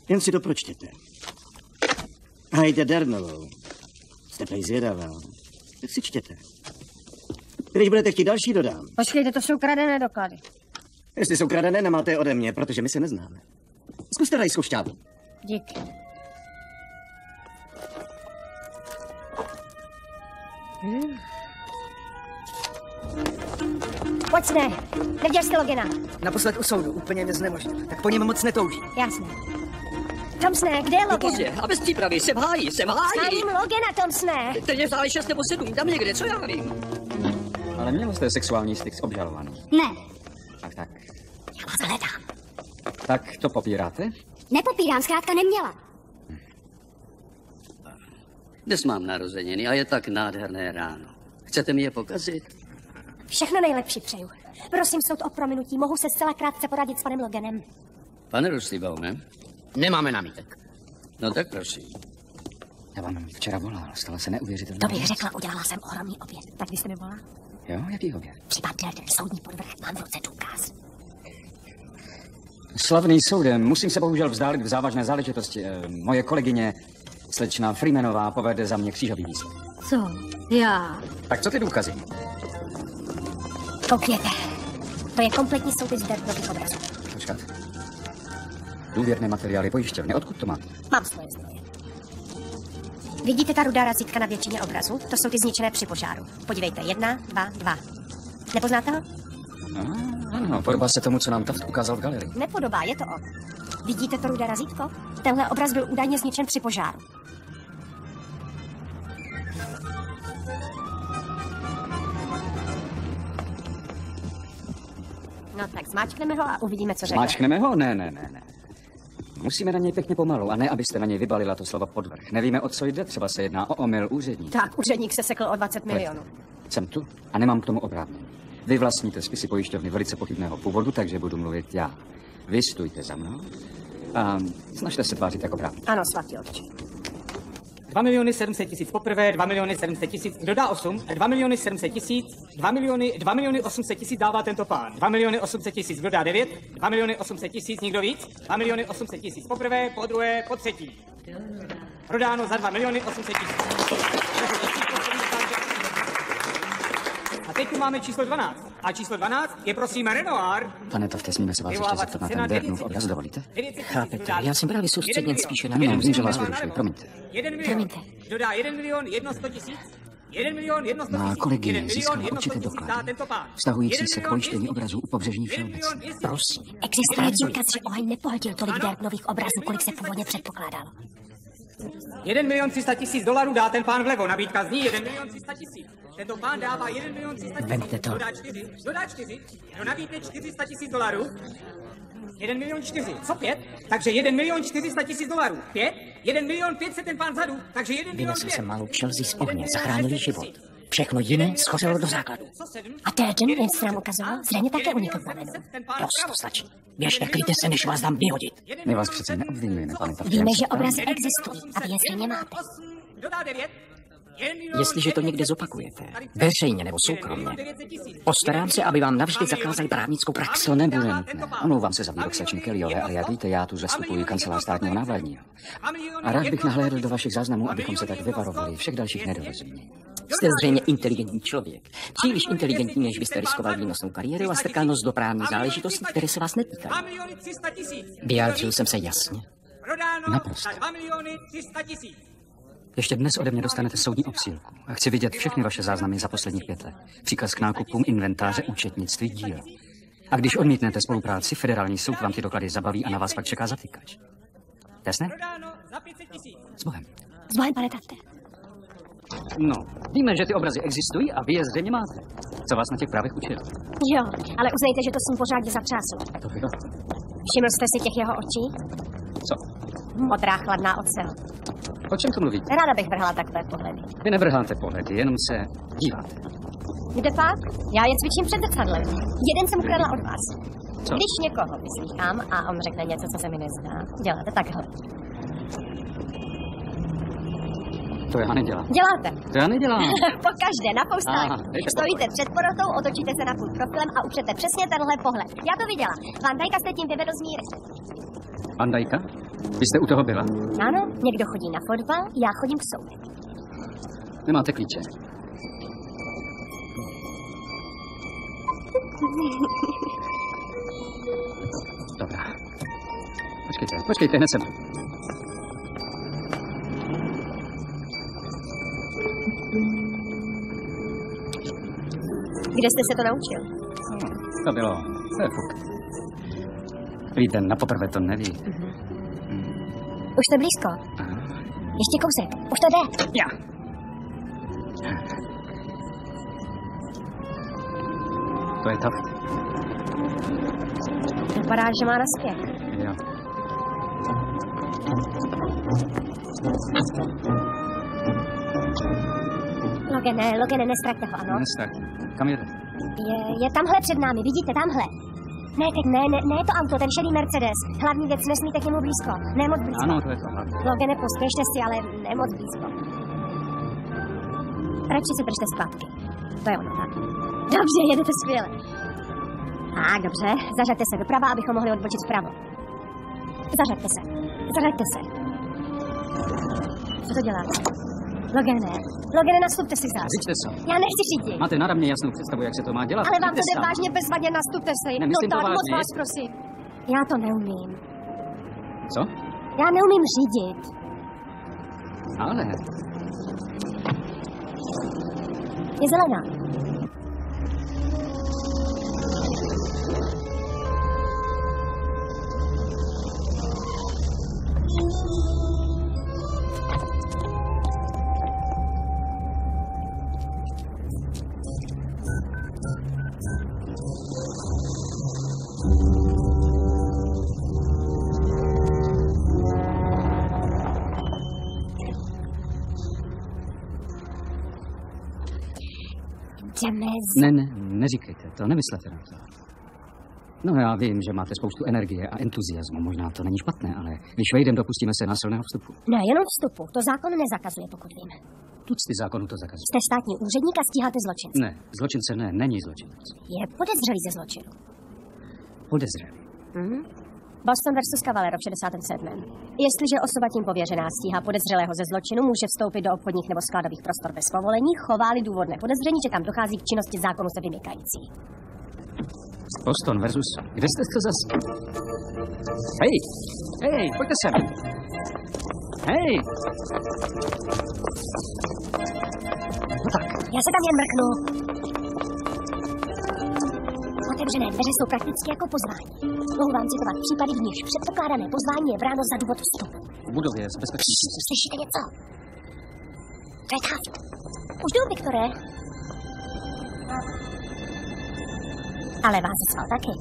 Speaker 11: Jen si to pročtěte. Hajde Dernovou. Jste prej zvědavá. Tak si čtěte. Když budete chtít další, dodám.
Speaker 7: Počkejte, to jsou kradené doklady.
Speaker 11: Jestli jsou kradené, nemáte je ode mě, protože my se neznáme. Zkuste rajskou šťávu.
Speaker 7: Díky. Pojď, ne. Neviděl jste Logena?
Speaker 3: Naposled u soudu, úplně mě znemožnil. Tak po něm moc netoužím.
Speaker 7: Jasně. Tomsne, kde je Logan?
Speaker 9: Pozdě, a bez přípravy, jsem v háji.
Speaker 7: Hájím Logena, Tomsne.
Speaker 9: Teď je vzdále 6 nebo 7, tam někde, co já vím.
Speaker 4: Ale měl jste sexuální styk s obžalovanou?
Speaker 2: Ne.
Speaker 4: Tak.
Speaker 2: Já vás hledám.
Speaker 4: Tak to popíráte?
Speaker 2: Nepopírám, zkrátka neměla.
Speaker 12: Dnes mám narozeniny a je tak nádherné ráno. Chcete mi je pokazit?
Speaker 7: Všechno nejlepší přeju. Prosím soud o prominutí, mohu se zcela krátce poradit s panem Loganem.
Speaker 12: Pane Rustlybaume?
Speaker 6: Nemáme námitek.
Speaker 12: No tak prosím.
Speaker 4: Já vám včera volal, stala se neuvěřitelná.
Speaker 7: To bych řekla, udělala jsem ohromný oběd. Tak vy jste mi volala?
Speaker 4: Jo, jaký oběd?
Speaker 7: Případ Derden, soudní podvrh, mám v ruce důkaz.
Speaker 4: Slavný soudem, musím se bohužel vzdálit v závažné záležitosti. Moje kolegyně, slečna Freemanová, povede za mě křížový výslech.
Speaker 5: Co? Já?
Speaker 4: Tak co ty důkazy?
Speaker 7: Koukněte. To je kompletní soupis Derdenových obrazů.
Speaker 4: Počkat. Důvěrné materiály pojišťovny, odkud to máte?
Speaker 7: Mám svoje zdroje. Vidíte ta rudá razítka na většině obrazů? To jsou ty zničené při požáru. Podívejte, 1, 2, 2. Nepoznáte ho?
Speaker 4: Ano, podobá se tomu, co nám Taft ukázal v galerii.
Speaker 7: Nepodobá, je to on. Vidíte to rudé razítko? Tenhle obraz byl údajně zničen při požáru. No tak zmáčkneme ho a uvidíme, co řekne.
Speaker 4: Zmáčkneme ho? Ne. Musíme na něj pěkně pomalu, a ne, abyste na něj vybalila to slovo podvrh. Nevíme, o co jde, třeba se jedná o omyl úředníka.
Speaker 7: Tak, úředník se sekl o 20 milionů.
Speaker 4: Jsem tu a nemám k tomu oprávnění. Vy vlastníte spisy pojišťovny velice pochybného původu, takže budu mluvit já. Vy stůjte za mnou a snažte se tvářit jako právník.
Speaker 7: Ano, svatý otče.
Speaker 6: 2 700 000 poprvé, 2 700 000, kdo dá 8, 2 700 000, 2 800 000 dává tento pán. 2 800 000, kdo dá 9, 2 800 000, nikdo víc, 2 800 000 poprvé, po druhé, po třetí. Prodáno za 2 800 000. A teď tu máme číslo 12. A číslo 12 je prosím Renoir.
Speaker 4: Pane Tafte, smíme se vás ještě zeptat na ten Dernův obraz, dovolíte?
Speaker 9: Chápete, já jsem právě soustředěn spíše na
Speaker 4: Vím, že vás vyrušuji, promiňte.
Speaker 6: 1 milion. Kdo dá 1 100 000? 1 100 000.
Speaker 4: Má kolegyně získala určité doklady, vztahující se k pojištění obrazů u pobřežní Všeobec.
Speaker 7: Prosím, existuje důkaz, že Oheň nepohltil tolik Derdenových obrazů, kolik se původně předpokládalo.
Speaker 6: 1 300 000 dolarů dá ten pán vlevo. Nabídka zní 1 300 000. Tento pán dává 1 300 000.
Speaker 9: Vemte to.
Speaker 6: Dodá 4. Kdo nabídne 400 000 dolarů? 1 400 000. Co 5? Takže 1 400 000 dolarů. 5? 1 500 ten pán zadu. Takže 1 500 000.
Speaker 9: Vynesl jsem malou Chelsea z ohně, zachránili život. Všechno jiné schořelo do základu.
Speaker 7: A Derden, jen se nám ukazoval, zřejmě také unikl plamenu.
Speaker 9: Dost, to stačí. Běžte, kryjte se, než vás dám vyhodit.
Speaker 4: My vás přece neobvinujeme, pane Tafte.
Speaker 7: Víme, že obrazy existují a vy je zřejmě máte.
Speaker 6: Dodá 9.
Speaker 9: Jestliže to někde zopakujete, veřejně nebo soukromně, postarám se, aby vám navždy zakázali právnickou praxi.
Speaker 4: To nebude nutné. Omlouvám se za výrok slečny Kellyové, ale jak víte, já tu zastupuji kancelář státního návladního. A rád bych nahlédl do vašich záznamů, abychom se tak vyvarovali všech dalších nedorozumění.
Speaker 9: Jste zřejmě inteligentní člověk. Příliš inteligentní, než byste riskoval výnosnou kariéru a strkal nos do právní záležitostí, které se vás netýkají. Vyjádřil jsem se jasně.
Speaker 4: Naprosto.
Speaker 6: 2 300 000.
Speaker 4: Ještě dnes ode mě dostanete soudní obsílku a chci vidět všechny vaše záznamy za posledních 5 let. Příkaz k nákupům, inventáře, účetnictví, díl. A když odmítnete spolupráci, federální soud vám ty doklady zabaví a na vás pak čeká zatykač. Jasné? S Bohem.
Speaker 7: S Bohem, pane Tafte.
Speaker 4: No, víme, že ty obrazy existují a vy je zřejmě máte. Co vás na těch právech učil?
Speaker 7: Jo, ale uznejte, že to s ním pořádně zatřáslo.
Speaker 4: To bylo.
Speaker 7: Všiml jste si těch jeho očí?
Speaker 4: Co?
Speaker 7: Modrá chladná ocel.
Speaker 4: O čem tu mluvíte?
Speaker 7: Ráda bych vrhla takové pohledy.
Speaker 4: Vy nevrháte pohledy, jenom se díváte.
Speaker 7: Kde pak? Já je cvičím před zrcadlem. Jeden jsem ukradla od vás.
Speaker 4: Co?
Speaker 7: Když někoho vyslýchám a on řekne něco, co se mi nezdá, děláte takhle.
Speaker 4: To já nedělám.
Speaker 7: Děláte.
Speaker 4: To já nedělám.
Speaker 7: Pokaždé, na poustách.
Speaker 4: Aha,
Speaker 7: Stojíte před porotou, otočíte se na půl profilem a upřete přesně tenhle pohled. Já to viděla. Van Dijka jste tím vyvedl z míry.
Speaker 4: Van Dijka? Vy jste u toho byla?
Speaker 7: Ano, někdo chodí na fotbal, já chodím k soudu.
Speaker 4: Nemáte klíče. Dobrá. Počkejte, hned jsem.
Speaker 7: Kde jste se to naučil?
Speaker 4: To je fuk. Víte, na poprvé to neví.
Speaker 7: Už jste blízko. Ještě kousek. Už to jde.
Speaker 4: Já. To je to.
Speaker 7: Vypadá, že má naspěch.
Speaker 4: Jo.
Speaker 7: Logane, nestraťte ho, ano?
Speaker 4: Nestrach. Kam jede?
Speaker 7: Je tamhle před námi, vidíte, tamhle. Ne, teď ne to auto, ten šedý Mercedes. Hlavní věc, nesmíte k němu blízko. Ne moc blízko.
Speaker 4: Ano, to je to hlavní.
Speaker 7: Logane, pospěšte si, ale ne moc blízko. Radši se držte zpátky. To je ono, tak. Dobře, jedete skvěle. Dobře, zařaďte se doprava, abychom mohli odbočit vpravo. Zařaďte se. Co to děláte? Logane, nastupte si zás.
Speaker 4: Řiďte se.
Speaker 7: Já nechci řídit.
Speaker 4: Máte náramně jasnou představu, jak se to má dělat.
Speaker 7: Ale vám to jde vážně bezvadně, nastupte si.
Speaker 4: Nemyslím to vážně.
Speaker 7: Moc vás prosím. Já to neumím.
Speaker 4: Co?
Speaker 7: Já neumím řídit.
Speaker 4: Ale...
Speaker 7: Je zelená.
Speaker 4: Ne, neříkejte to, nemyslete na to. No já vím, že máte spoustu energie a entuziasmu, možná to není špatné, ale když vejdem, dopustíme se násilného vstupu.
Speaker 7: Ne, jenom vstupu, to zákon nezakazuje, pokud vím.
Speaker 4: Tucty zákonu to zakazuje.
Speaker 7: Jste státní úředník a stíháte zločince.
Speaker 4: Ne, zločince ne, není zločinec.
Speaker 7: Je podezřelý ze zločinu.
Speaker 4: Podezřelý.
Speaker 7: Boston versus Cavallero v 67. Jestliže osoba tím pověřená stíhá podezřelého ze zločinu, může vstoupit do obchodních nebo skladových prostor bez povolení, chová-li důvodné podezření, že tam dochází k činnosti zákonu se vymykající.
Speaker 4: Boston versus... Kde jste to zase? Hej, pojďte sem. Hej. No tak.
Speaker 7: Já se tam jen mrknu. Otevřené dveře jsou prakticky jako pozvání. Mohu vám citovat případy, v nichž předpokládané pozvání je bráno za důvod vstupu.
Speaker 4: V budově je bezpečný.
Speaker 7: Slyšíte něco? To je tam. Už jdu, Viktore. Ale vás zaspal taky.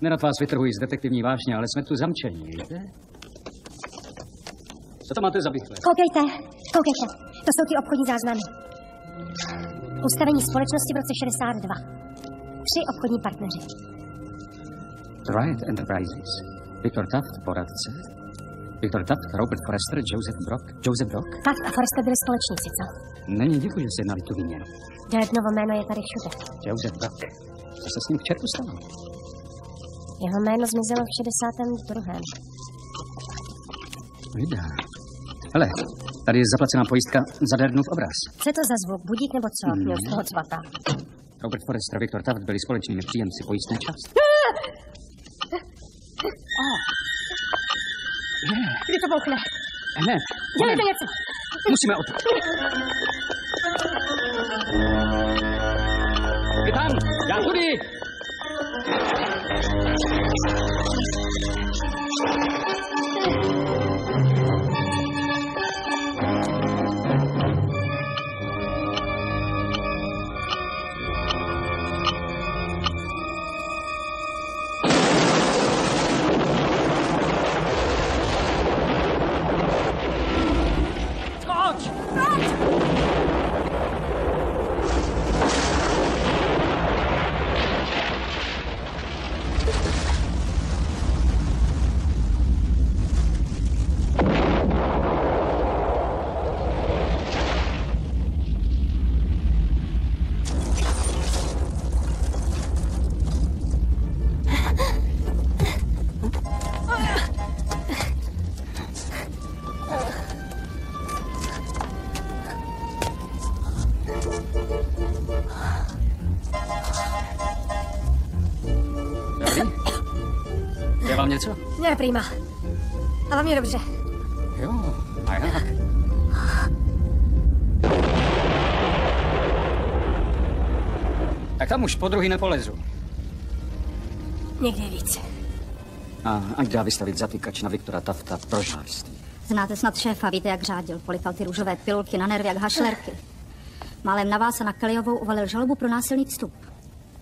Speaker 4: Nerad vás vytrhuji z detektivní vášně, ale jsme tu zamčení, víte? Co to máte za bychle?
Speaker 7: Koukejte. To jsou ty obchodní záznamy. Ustavení společnosti v roce 62. 3 obchodní partneři.
Speaker 4: Riot Enterprises. Viktor Taft, poradce. Viktor Taft, Robert Forrester, Joseph Brock.
Speaker 7: Taft a Forrester byli společníci, co?
Speaker 4: Není divu, že se jednali tu výměnu.
Speaker 7: Dertnovo jméno je tady všude.
Speaker 4: Joseph Brock. Co se s ním k čertu stalo?
Speaker 7: Jeho jméno zmizelo v 62.
Speaker 4: Vydá. Hele, tady je zaplacená pojistka za Dernův obraz.
Speaker 7: Co je to za zvuk? Budík nebo co? Měl z toho cvata.
Speaker 4: Robert Forrester a Viktor Taft byli společnými příjemci pojistné části.
Speaker 7: Kdy to bouchne?
Speaker 4: Hned.
Speaker 7: Dělejte něco.
Speaker 4: Musíme o to. Vy tam, já tudy. Něco?
Speaker 7: Ne, prima. A vám je dobře.
Speaker 4: Jo, a jak? Tak tam už po druhý nepolezu.
Speaker 7: Někdy víc.
Speaker 4: A ať dá vystavit zatýkač na Viktora Tafta pro žárství.
Speaker 5: Znáte snad šéfa, víte, jak řádil. Polikal ty růžové pilulky na nervy jak hašlerky. Málem na vás a na Kellyovou uvalil žalobu pro násilný vstup.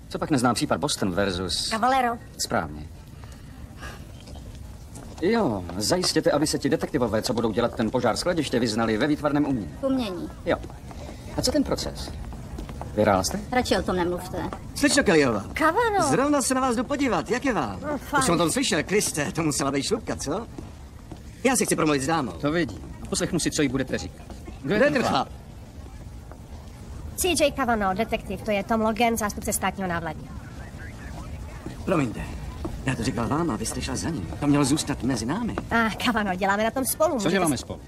Speaker 4: Co pak nezná případ Boston versus...
Speaker 7: Cavalero.
Speaker 4: Správně. Jo, zajistěte, aby se ti detektivové, co budou dělat ten požár skladiště, vyznali ve výtvarném umění.
Speaker 5: Umění.
Speaker 4: Jo. A co ten proces? Vyhrála jste?
Speaker 5: Radši o tom nemluvte.
Speaker 11: Slečno Kellyová.
Speaker 7: Kavano.
Speaker 11: Zrovna se na vás jdu podívat. Jak je vám? Už jsem o tom slyšel, Kriste, to musela být šlupka, co? Já si chci promluvit s dámou.
Speaker 4: To vidím. Poslechnu si, co jí budete říkat.
Speaker 11: Kdo je ten chlap?
Speaker 7: CJ Kavano, detektiv, to je Tom Logan, zástupce státního návladní.
Speaker 11: Promiňte. Já to říkal vám a vy jste šla za ním. To mělo zůstat mezi námi.
Speaker 7: Kavano, děláme na tom spolu.
Speaker 4: Co děláme spolu?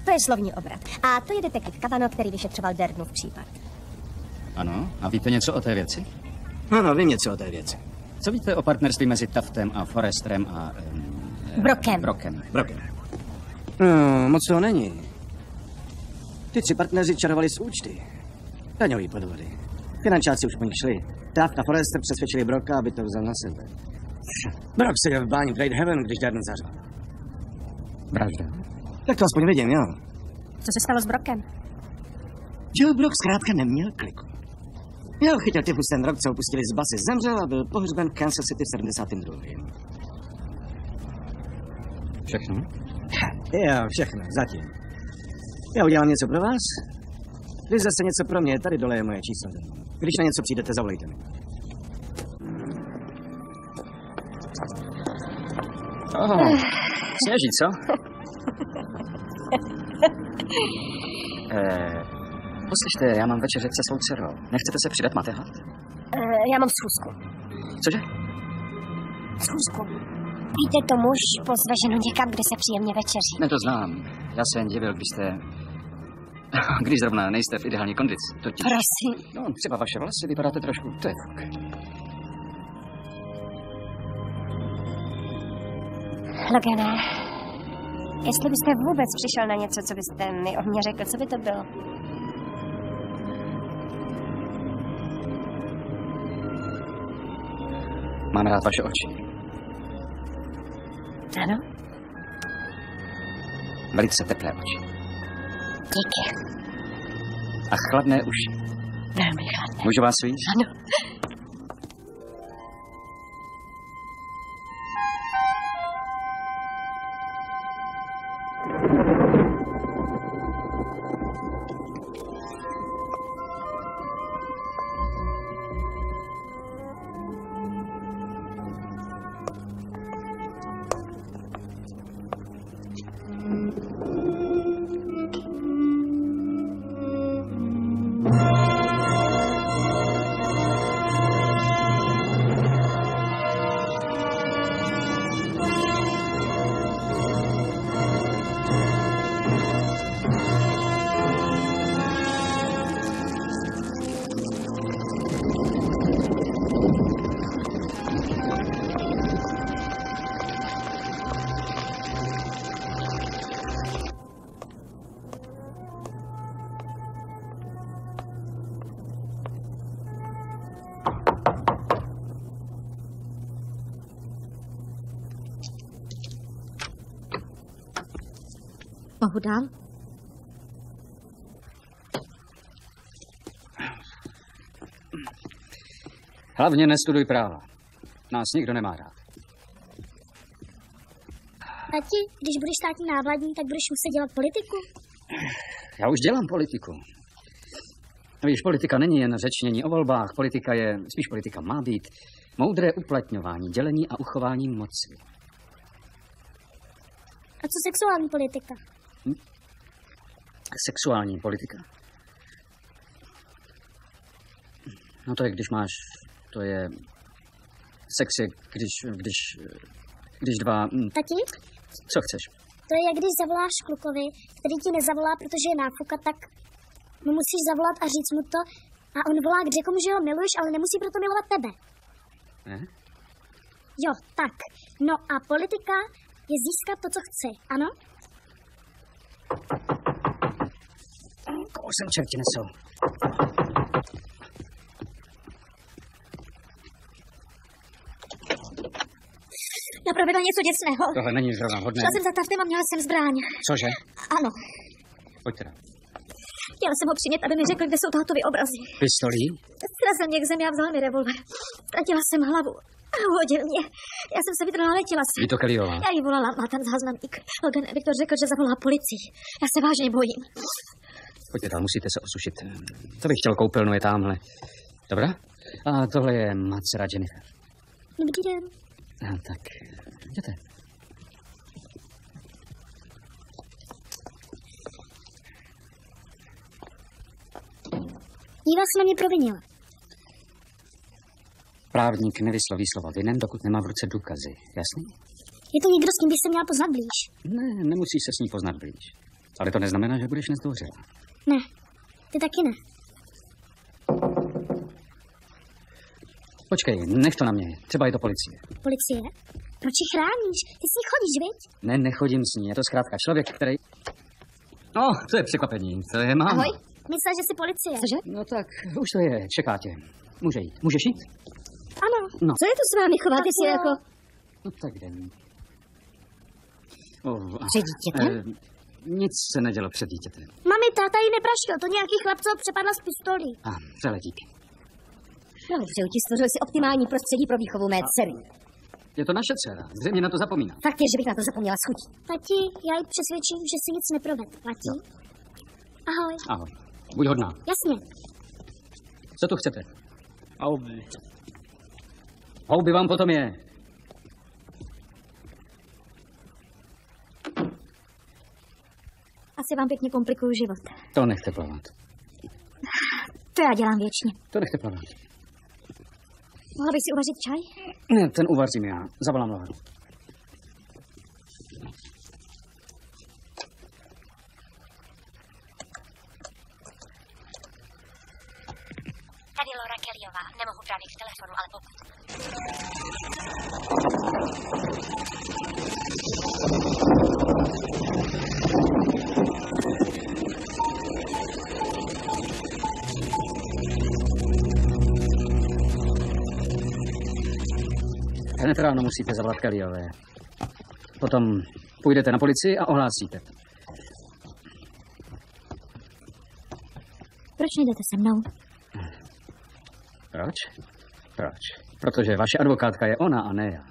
Speaker 7: To je slovní obrat. A to je detektiv Kavano, který vyšetřoval Dernův případ.
Speaker 4: Ano, a víte něco o té věci?
Speaker 11: Ano, vím něco o té věci.
Speaker 4: Co víte o partnerství mezi Taftem a Forresterem a...
Speaker 7: Brockem.
Speaker 11: No, moc toho není. Ty 3 partneři čarovali z účty. Daňový podvody. Finančáci už po nich šli. Taft a Forrester přesvědčili Brocka, aby to vzal na sebe. Brock seděl v báni Great Heaven, když Darden zařval.
Speaker 4: Vražda?
Speaker 11: Tak to aspoň vidím, jo.
Speaker 7: Co se stalo s Brockem?
Speaker 11: Joe Brock zkrátka neměl kliku. Jo, chytil typus ten rok, co ho pustili z basy, zemřel a byl pohřben v Kansas City v 72.
Speaker 4: Všechno?
Speaker 11: Jo, všechno, zatím. Já udělám něco pro vás. Když zase něco pro mě, tady dole je moje číslo. Když na něco přijdete, zavolejte mi.
Speaker 4: Sněží, co? Poslyšte, já mám večeřet se svou dcerou. Nechcete se přidat, máte hlad?
Speaker 7: Já mám schůzku.
Speaker 4: Cože?
Speaker 7: Schůzku. Víte, to muž pozve ženu někam, kde se příjemně večeří.
Speaker 4: Ne, to znám. Já se jen divil, když zrovna nejste v ideální kondici. Totiž...
Speaker 7: Prosím.
Speaker 4: No, třeba vaše vlasy vypadáte trošku... To je fuk.
Speaker 7: Logane, jestli byste vůbec přišel na něco, co byste mi o mě řekl, co by to bylo?
Speaker 4: Mám rád vaše oči.
Speaker 7: Ano?
Speaker 4: Velice teplé oči.
Speaker 7: Díky.
Speaker 4: A chladné uši.
Speaker 7: Velmi chladné.
Speaker 4: Můžu vás víc?
Speaker 7: Ano.
Speaker 5: Mohu dál?
Speaker 4: Hlavně nestuduj práva. Nás nikdo nemá rád.
Speaker 2: Tati, když budeš státní návladní, tak budeš muset dělat politiku?
Speaker 4: Já už dělám politiku. Víš, politika není jen řečnění o volbách. Spíš politika má být moudré uplatňování, dělení a uchování moci.
Speaker 2: A co sexuální politika?
Speaker 4: Sexuální politika? No to je, to je... Sex je, když dva...
Speaker 2: Tati?
Speaker 4: Co chceš?
Speaker 2: To je, jak když zavoláš klukovi, který ti nezavolá, protože je náfuka, tak mu musíš zavolat a říct mu to a on volá k řekomu, že ho miluješ, ale nemusí proto milovat tebe.
Speaker 4: Ne?
Speaker 2: Jo, tak. No a politika je získat to, co chci, ano?
Speaker 4: Koho sem čerti nesou?
Speaker 5: Já provedla něco děsného.
Speaker 4: Tohle není zrovna hodné.
Speaker 5: Šla jsem za taftem a měla jsem zbraň.
Speaker 4: Cože?
Speaker 5: Ano.
Speaker 4: Pojď teda.
Speaker 5: Chtěla jsem ho přimět, aby mi řekl, kde jsou tátovy obrazy.
Speaker 4: Pistolí?
Speaker 5: Srazil mě k zemi a vzal mi revolver. Ztratila jsem hlavu. A hodil mě. Já jsem se vydrhla, letěla jsem.
Speaker 4: Ví to Kellyová.
Speaker 5: Já jí volala, má tam záznamník. Logan Viktor řekl, že zavolá policii. Já se vážně bojím.
Speaker 4: Pojďte tam, musíte se osušit. To bych chtěl, koupelnu je tamhle. Dobrá? A tohle je má dcera Jennifer.
Speaker 2: Dobrý den.
Speaker 4: Tak, jděte.
Speaker 2: Díva se na mě provinila.
Speaker 4: Právník nevysloví slovo vinen, dokud nemá v ruce důkazy. Jasný?
Speaker 2: Je to někdo, s kým bych se měla poznat blíž?
Speaker 4: Ne, nemusíš se s ní poznat blíž. Ale to neznamená, že budeš nezdvořilá.
Speaker 2: Ne, ty taky ne.
Speaker 4: Počkej, nech to na mě. Třeba je to policie.
Speaker 2: Policie? Proč ji chráníš? Ty s ní chodíš, viď?
Speaker 4: Ne, nechodím s ní. Je to zkrátka člověk, který... No, to je překvapení. To je máma.
Speaker 2: Ahoj. Myslel, že jsi policie.
Speaker 5: Cože?
Speaker 4: No tak, už to je. Čeká tě. Může jít. Můžeš jít?
Speaker 2: Ano.
Speaker 4: No.
Speaker 5: Co je to s vámi? Chováte si jako...
Speaker 4: No tak jdem.
Speaker 5: Před dítětem?
Speaker 4: Nic se nedělo před dítětem.
Speaker 2: Mami, táta ji nepraštil. To nějaký chlapcov přepadla z pistolí.
Speaker 4: Vřele díky.
Speaker 5: Dobře, ti stvořil si optimální prostředí pro výchovu mé dcery.
Speaker 4: Je to naše dcera. Zřejmě na to zapomíná.
Speaker 5: Fakt je, že bych na to zapomněla s chutí.
Speaker 2: Tati, já ji přesvědčím, že si nic neproved. Platí? No. Ahoj.
Speaker 4: Ahoj. Buď hodná.
Speaker 2: Jasně.
Speaker 4: Co tu chcete? Houby. Houby vám potom je.
Speaker 5: Asi vám pěkně komplikuju život.
Speaker 4: To nechte plavat.
Speaker 5: To já dělám věčně.
Speaker 4: To nechte plavat.
Speaker 5: Mohla bych si uvařit čaj?
Speaker 4: Ne, ten uvařím já. Zavolám Lauru.
Speaker 7: Tady Laura Kellyová. Nemohu právě k telefonu, ale pokud.
Speaker 4: Hned ráno musíte zavolat Kellyové. Potom půjdete na policii a ohlásíte.
Speaker 5: Proč nejdete se mnou?
Speaker 4: Proč? Proč? Protože vaše advokátka je ona a ne já.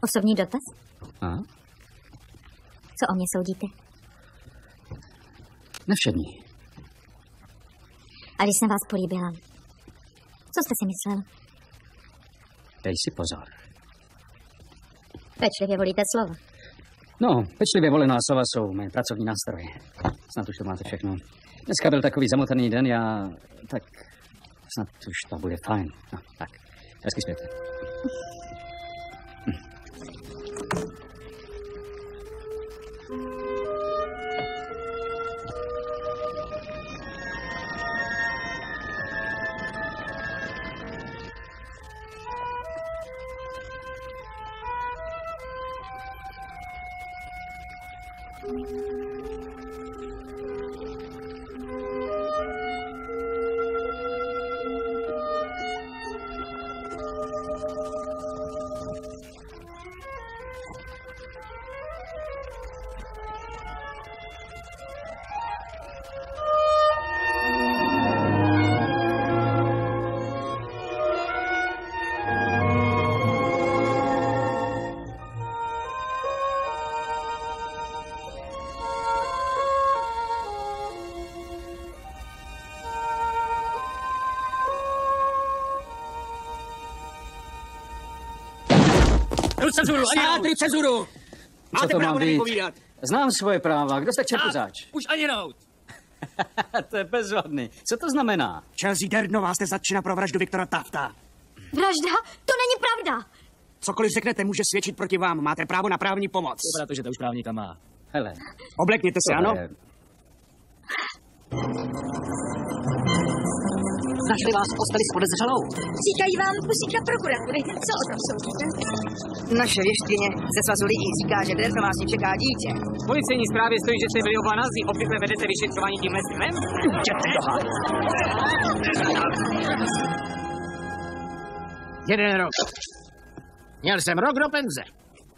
Speaker 5: Osobní dotaz?
Speaker 4: A?
Speaker 5: Co o mě soudíte?
Speaker 4: Nevšední.
Speaker 5: A když jsem vás políbila, co jste si myslel?
Speaker 4: Dej si pozor.
Speaker 5: Pečlivě volíte slova.
Speaker 4: No, pečlivě volená slova jsou mé pracovní nástroje. Snad už to máte všechno. Dneska byl takový zamotaný den, tak snad už to bude fajn. No, tak, hezky spěte.
Speaker 6: cenzuru!
Speaker 8: Státli cenzuru!
Speaker 4: Co
Speaker 8: Máte
Speaker 4: to
Speaker 8: právo
Speaker 4: má
Speaker 8: na mě
Speaker 4: být?
Speaker 8: povídat.
Speaker 4: Znám svoje práva. Kdo jste čertuzáč?
Speaker 8: Už ani nout.
Speaker 4: To je bezvadný. Co to znamená?
Speaker 8: Chelsea Dernová jste zatčena pro vraždu Viktora Tafta.
Speaker 2: Vražda? To není pravda.
Speaker 8: Cokoliv řeknete, může svědčit proti vám. Máte právo na právní pomoc.
Speaker 6: Vypadá to, že to už právníka má.
Speaker 4: Hele.
Speaker 8: Oblekněte se, ano?
Speaker 6: Našli vás v posteli s podezřelou.
Speaker 3: Říkají vám pusíka prokuratury. Co o tom soudíte? Naše věštkyně ze svazu lidí říká, že Dernová s ním čeká dítě.
Speaker 6: V policejní zprávě stojí, že jste byli oba nazí. Obvykle vedete vyšetřování tímhle stylem?
Speaker 8: Jděte do háje. 1 rok. Měl jsem rok do penze.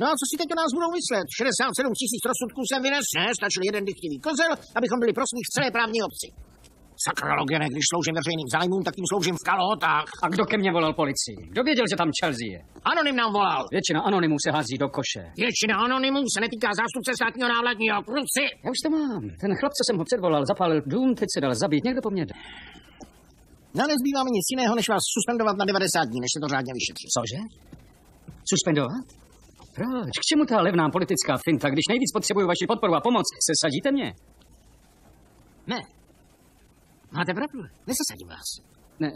Speaker 8: No a co si teď o nás budou myslet? 67 000 rozsudků jsem vynes, ne? Stačil jeden dychtivý kozel, abychom byli prosmích v celé právní obci. Sakra Logene, když sloužím veřejným zájmům, tak tím sloužím v kalhotách.
Speaker 4: A kdo ke mně volal policii? Kdo věděl, že tam Chelsea je?
Speaker 8: Anonym nám volal.
Speaker 4: Většina anonymů se hází do koše.
Speaker 8: Většina anonymů se netýká zástupce státního návladního. Kruci!
Speaker 4: Já už to mám. Ten chlap, co jsem ho předvolal, zapálil dům, teď se dal zabít někdo po mně.
Speaker 8: No nezbývá mi nic jiného, než vás suspendovat na 90 dní, než se to řádně vyšetří.
Speaker 4: Cože? Suspendovat? Proč? K čemu ta levná politická finta, když nejvíc potřebuju vaši podporu a pomoc? Sesadíte mě?
Speaker 8: Ne. Máte pravdu, nezasadím vás.
Speaker 4: Ne,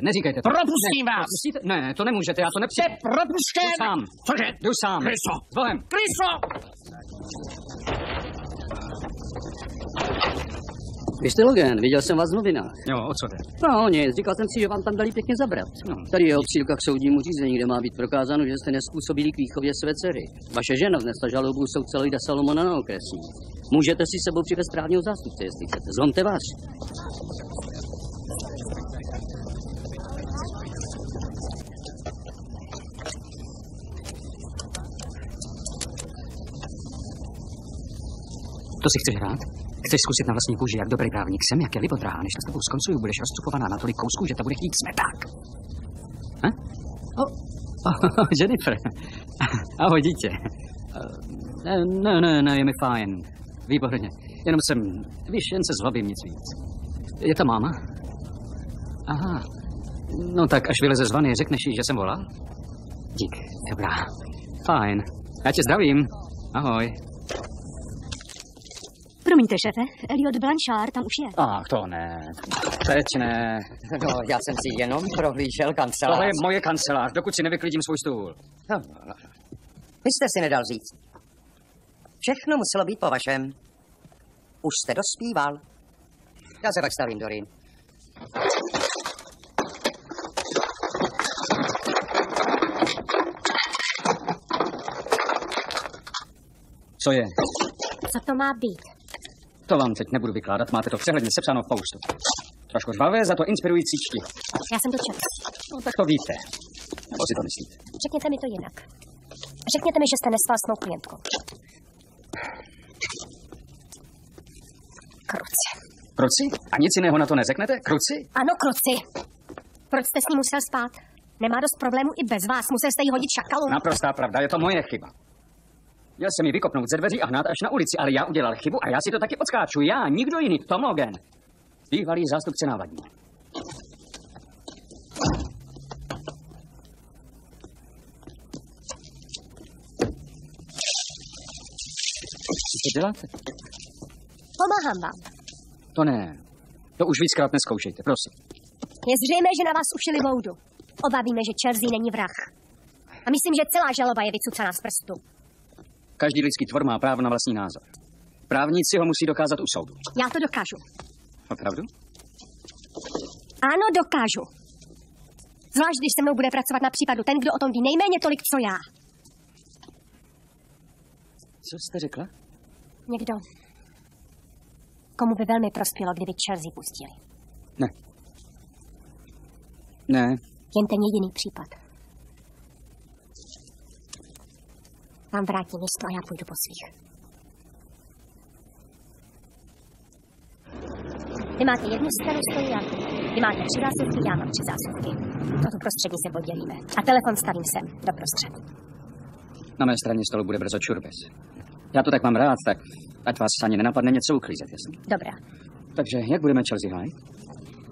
Speaker 4: neříkejte to.
Speaker 8: Propustím vás!
Speaker 4: Propustíte? Ne, to nemůžete, já to nepřijdu.
Speaker 8: Jste propuštěn!
Speaker 4: Jdu sám.
Speaker 8: Cože?
Speaker 4: Jdu sám.
Speaker 8: Kryso!
Speaker 4: S Bohem.
Speaker 8: Kryso!
Speaker 12: Vy jste Logan, viděl jsem vás v novinách.
Speaker 4: Jo, o co jde?
Speaker 12: No nic, říkal jsem si, že vám tam dali pěkně zabrat. No, tady je obsílka k soudnímu řízení, kde má být prokázáno, že jste nespůsobili k výchově své dcery. Vaše žena vznesla žalobu soudce Lloyda Salomona na okresní. Můžete si sebou přivést právního zástupce, jestli chcete. Zlomte vás.
Speaker 4: To si chceš hrát? Chceš zkusit na vlastní kůži, jak dobrý právník jsem, jak je libodrahá, než s tebou skoncuju, budeš rozcupovaná na tolik kousků, že to bude chtít smeták. Jennifer. Ahoj, dítě. Ne, je mi fajn. Výborně. Jenom jsem, víš, jen se zlobím, nic víc. Je ta máma? Aha. No tak, až vyleze z vany, řekneš jí, že jsem volal? Dík, dobrá. Fajn. Já tě zdravím. Ahoj.
Speaker 7: Promiňte, šefe, Elliot Blanchard tam už je.
Speaker 4: Ach, to ne. Teď ne.
Speaker 9: No, já jsem si jenom prohlížel kancelář.
Speaker 4: Tohle je moje kancelář, dokud si nevyklidím svůj stůl.
Speaker 9: No. Vy jste si nedal říct. Všechno muselo být po vašem. Už jste dospíval. Já se pak stavím, Dorin.
Speaker 4: Co je?
Speaker 7: Co to má být?
Speaker 4: To vám teď nebudu vykládat, máte to přehledně sepsáno v poustu. Trošku žvavé, za to inspirující čti.
Speaker 7: Já jsem to četl.
Speaker 4: No tak to víte. Nebo si to myslíte?
Speaker 7: Řekněte mi to jinak. Řekněte mi, že jste nespal s mou klientkou. Kruci.
Speaker 4: Kruci? A nic jiného na to neřeknete? Kruci?
Speaker 7: Ano, kruci. Proč jste s ní musel spát? Nemá dost problémů i bez vás. Musel jste jí hodit šakalu.
Speaker 4: Naprostá pravda, je to moje chyba. Měl jsem ji vykopnout ze dveří a hnát až na ulici, ale já udělal chybu a já si to taky odskáču. Já, nikdo jiný, Tom Logan. Bývalý zástupce návadní. Co děláte?
Speaker 7: Pomáhám vám.
Speaker 4: To ne. To už víckrát neskoušejte, prosím.
Speaker 7: Je zřejmé, že na vás ušili boudu. Oba víme, že Chelsea není vrah. A myslím, že celá žaloba je vycucaná z prstu.
Speaker 4: Každý lidský tvor má právo na vlastní názor. Právníci ho musí dokázat u soudu.
Speaker 7: Já to dokážu.
Speaker 4: Opravdu?
Speaker 7: Ano, dokážu. Zvlášť, když se mnou bude pracovat na případu ten, kdo o tom ví nejméně tolik, co já.
Speaker 4: Co jste řekla?
Speaker 7: Někdo, komu by velmi prospělo, kdyby Chelsea pustili.
Speaker 4: Ne. Ne.
Speaker 7: Jen ten jediný případ. Vám vrátím místo a já půjdu po svých. Vy máte jednu stranu stojí já. Vy máte 3 zásuvky, já mám 3 zásuvky. Toto prostředí se podělíme. A telefon stavím sem, doprostřed.
Speaker 4: Na mé straně stolu bude brzo čurbes. Já to tak mám rád, tak ať vás ani nenapadne něco uklízet, jasně?
Speaker 7: Dobrá.
Speaker 4: Takže jak budeme Chelsea hájit?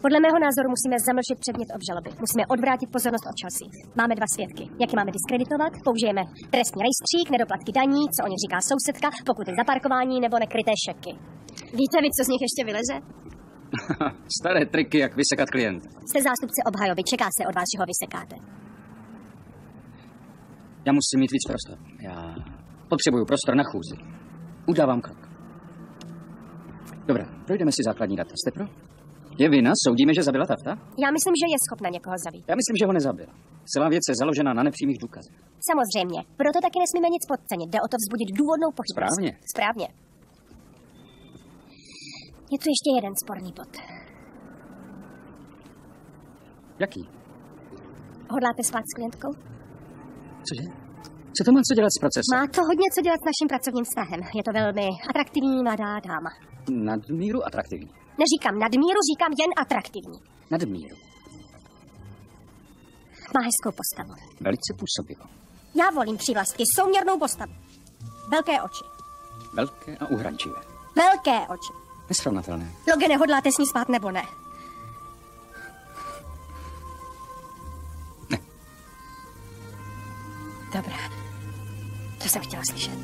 Speaker 7: Podle mého názoru musíme zamlčet předmět obžaloby. Musíme odvrátit pozornost od Chelsea. Máme 2 svědky. Jak je máme diskreditovat? Použijeme trestní rejstřík, nedoplatky daní, co o nich říká sousedka, pokuty za parkování nebo nekryté šeky. Víte vy, co z nich ještě vyleze?
Speaker 4: Staré triky, jak vysekat klienta.
Speaker 7: Jste zástupce obhajoby, čeká se od vás, že ho vysekáte.
Speaker 4: Já musím mít víc prostor. Já potřebuju prostor na chůzi. Udávám krok. Dobrá, projdeme si základní data. Jste pro? Je vina? Soudíme, že zabila Tafta?
Speaker 7: Já myslím, že je schopna někoho zabít.
Speaker 4: Já myslím, že ho nezabila. Celá věc je založena na nepřímých důkazech.
Speaker 7: Samozřejmě. Proto taky nesmíme nic podcenit. Jde o to vzbudit důvodnou pochybnost.
Speaker 4: Správně.
Speaker 7: Správně. Je tu ještě jeden sporný bod.
Speaker 4: Jaký?
Speaker 7: Hodláte spát s klientkou?
Speaker 4: Cože? Co to má co dělat s procesem?
Speaker 7: Má to hodně co dělat s naším pracovním vztahem. Je to velmi atraktivní mladá dáma.
Speaker 4: Nadmíru atraktivní.
Speaker 7: Neříkám nadmíru, říkám jen atraktivní.
Speaker 4: Nadmíru.
Speaker 7: Má hezkou postavu.
Speaker 4: Velice působivou.
Speaker 7: Já volím přívlastky souměrnou postavu. Velké oči.
Speaker 4: Velké a uhrančivé.
Speaker 7: Velké oči.
Speaker 4: Nesrovnatelné.
Speaker 7: Logane, hodláte s ní spát nebo ne?
Speaker 4: Ne.
Speaker 7: Dobrá. To jsem chtěla slyšet.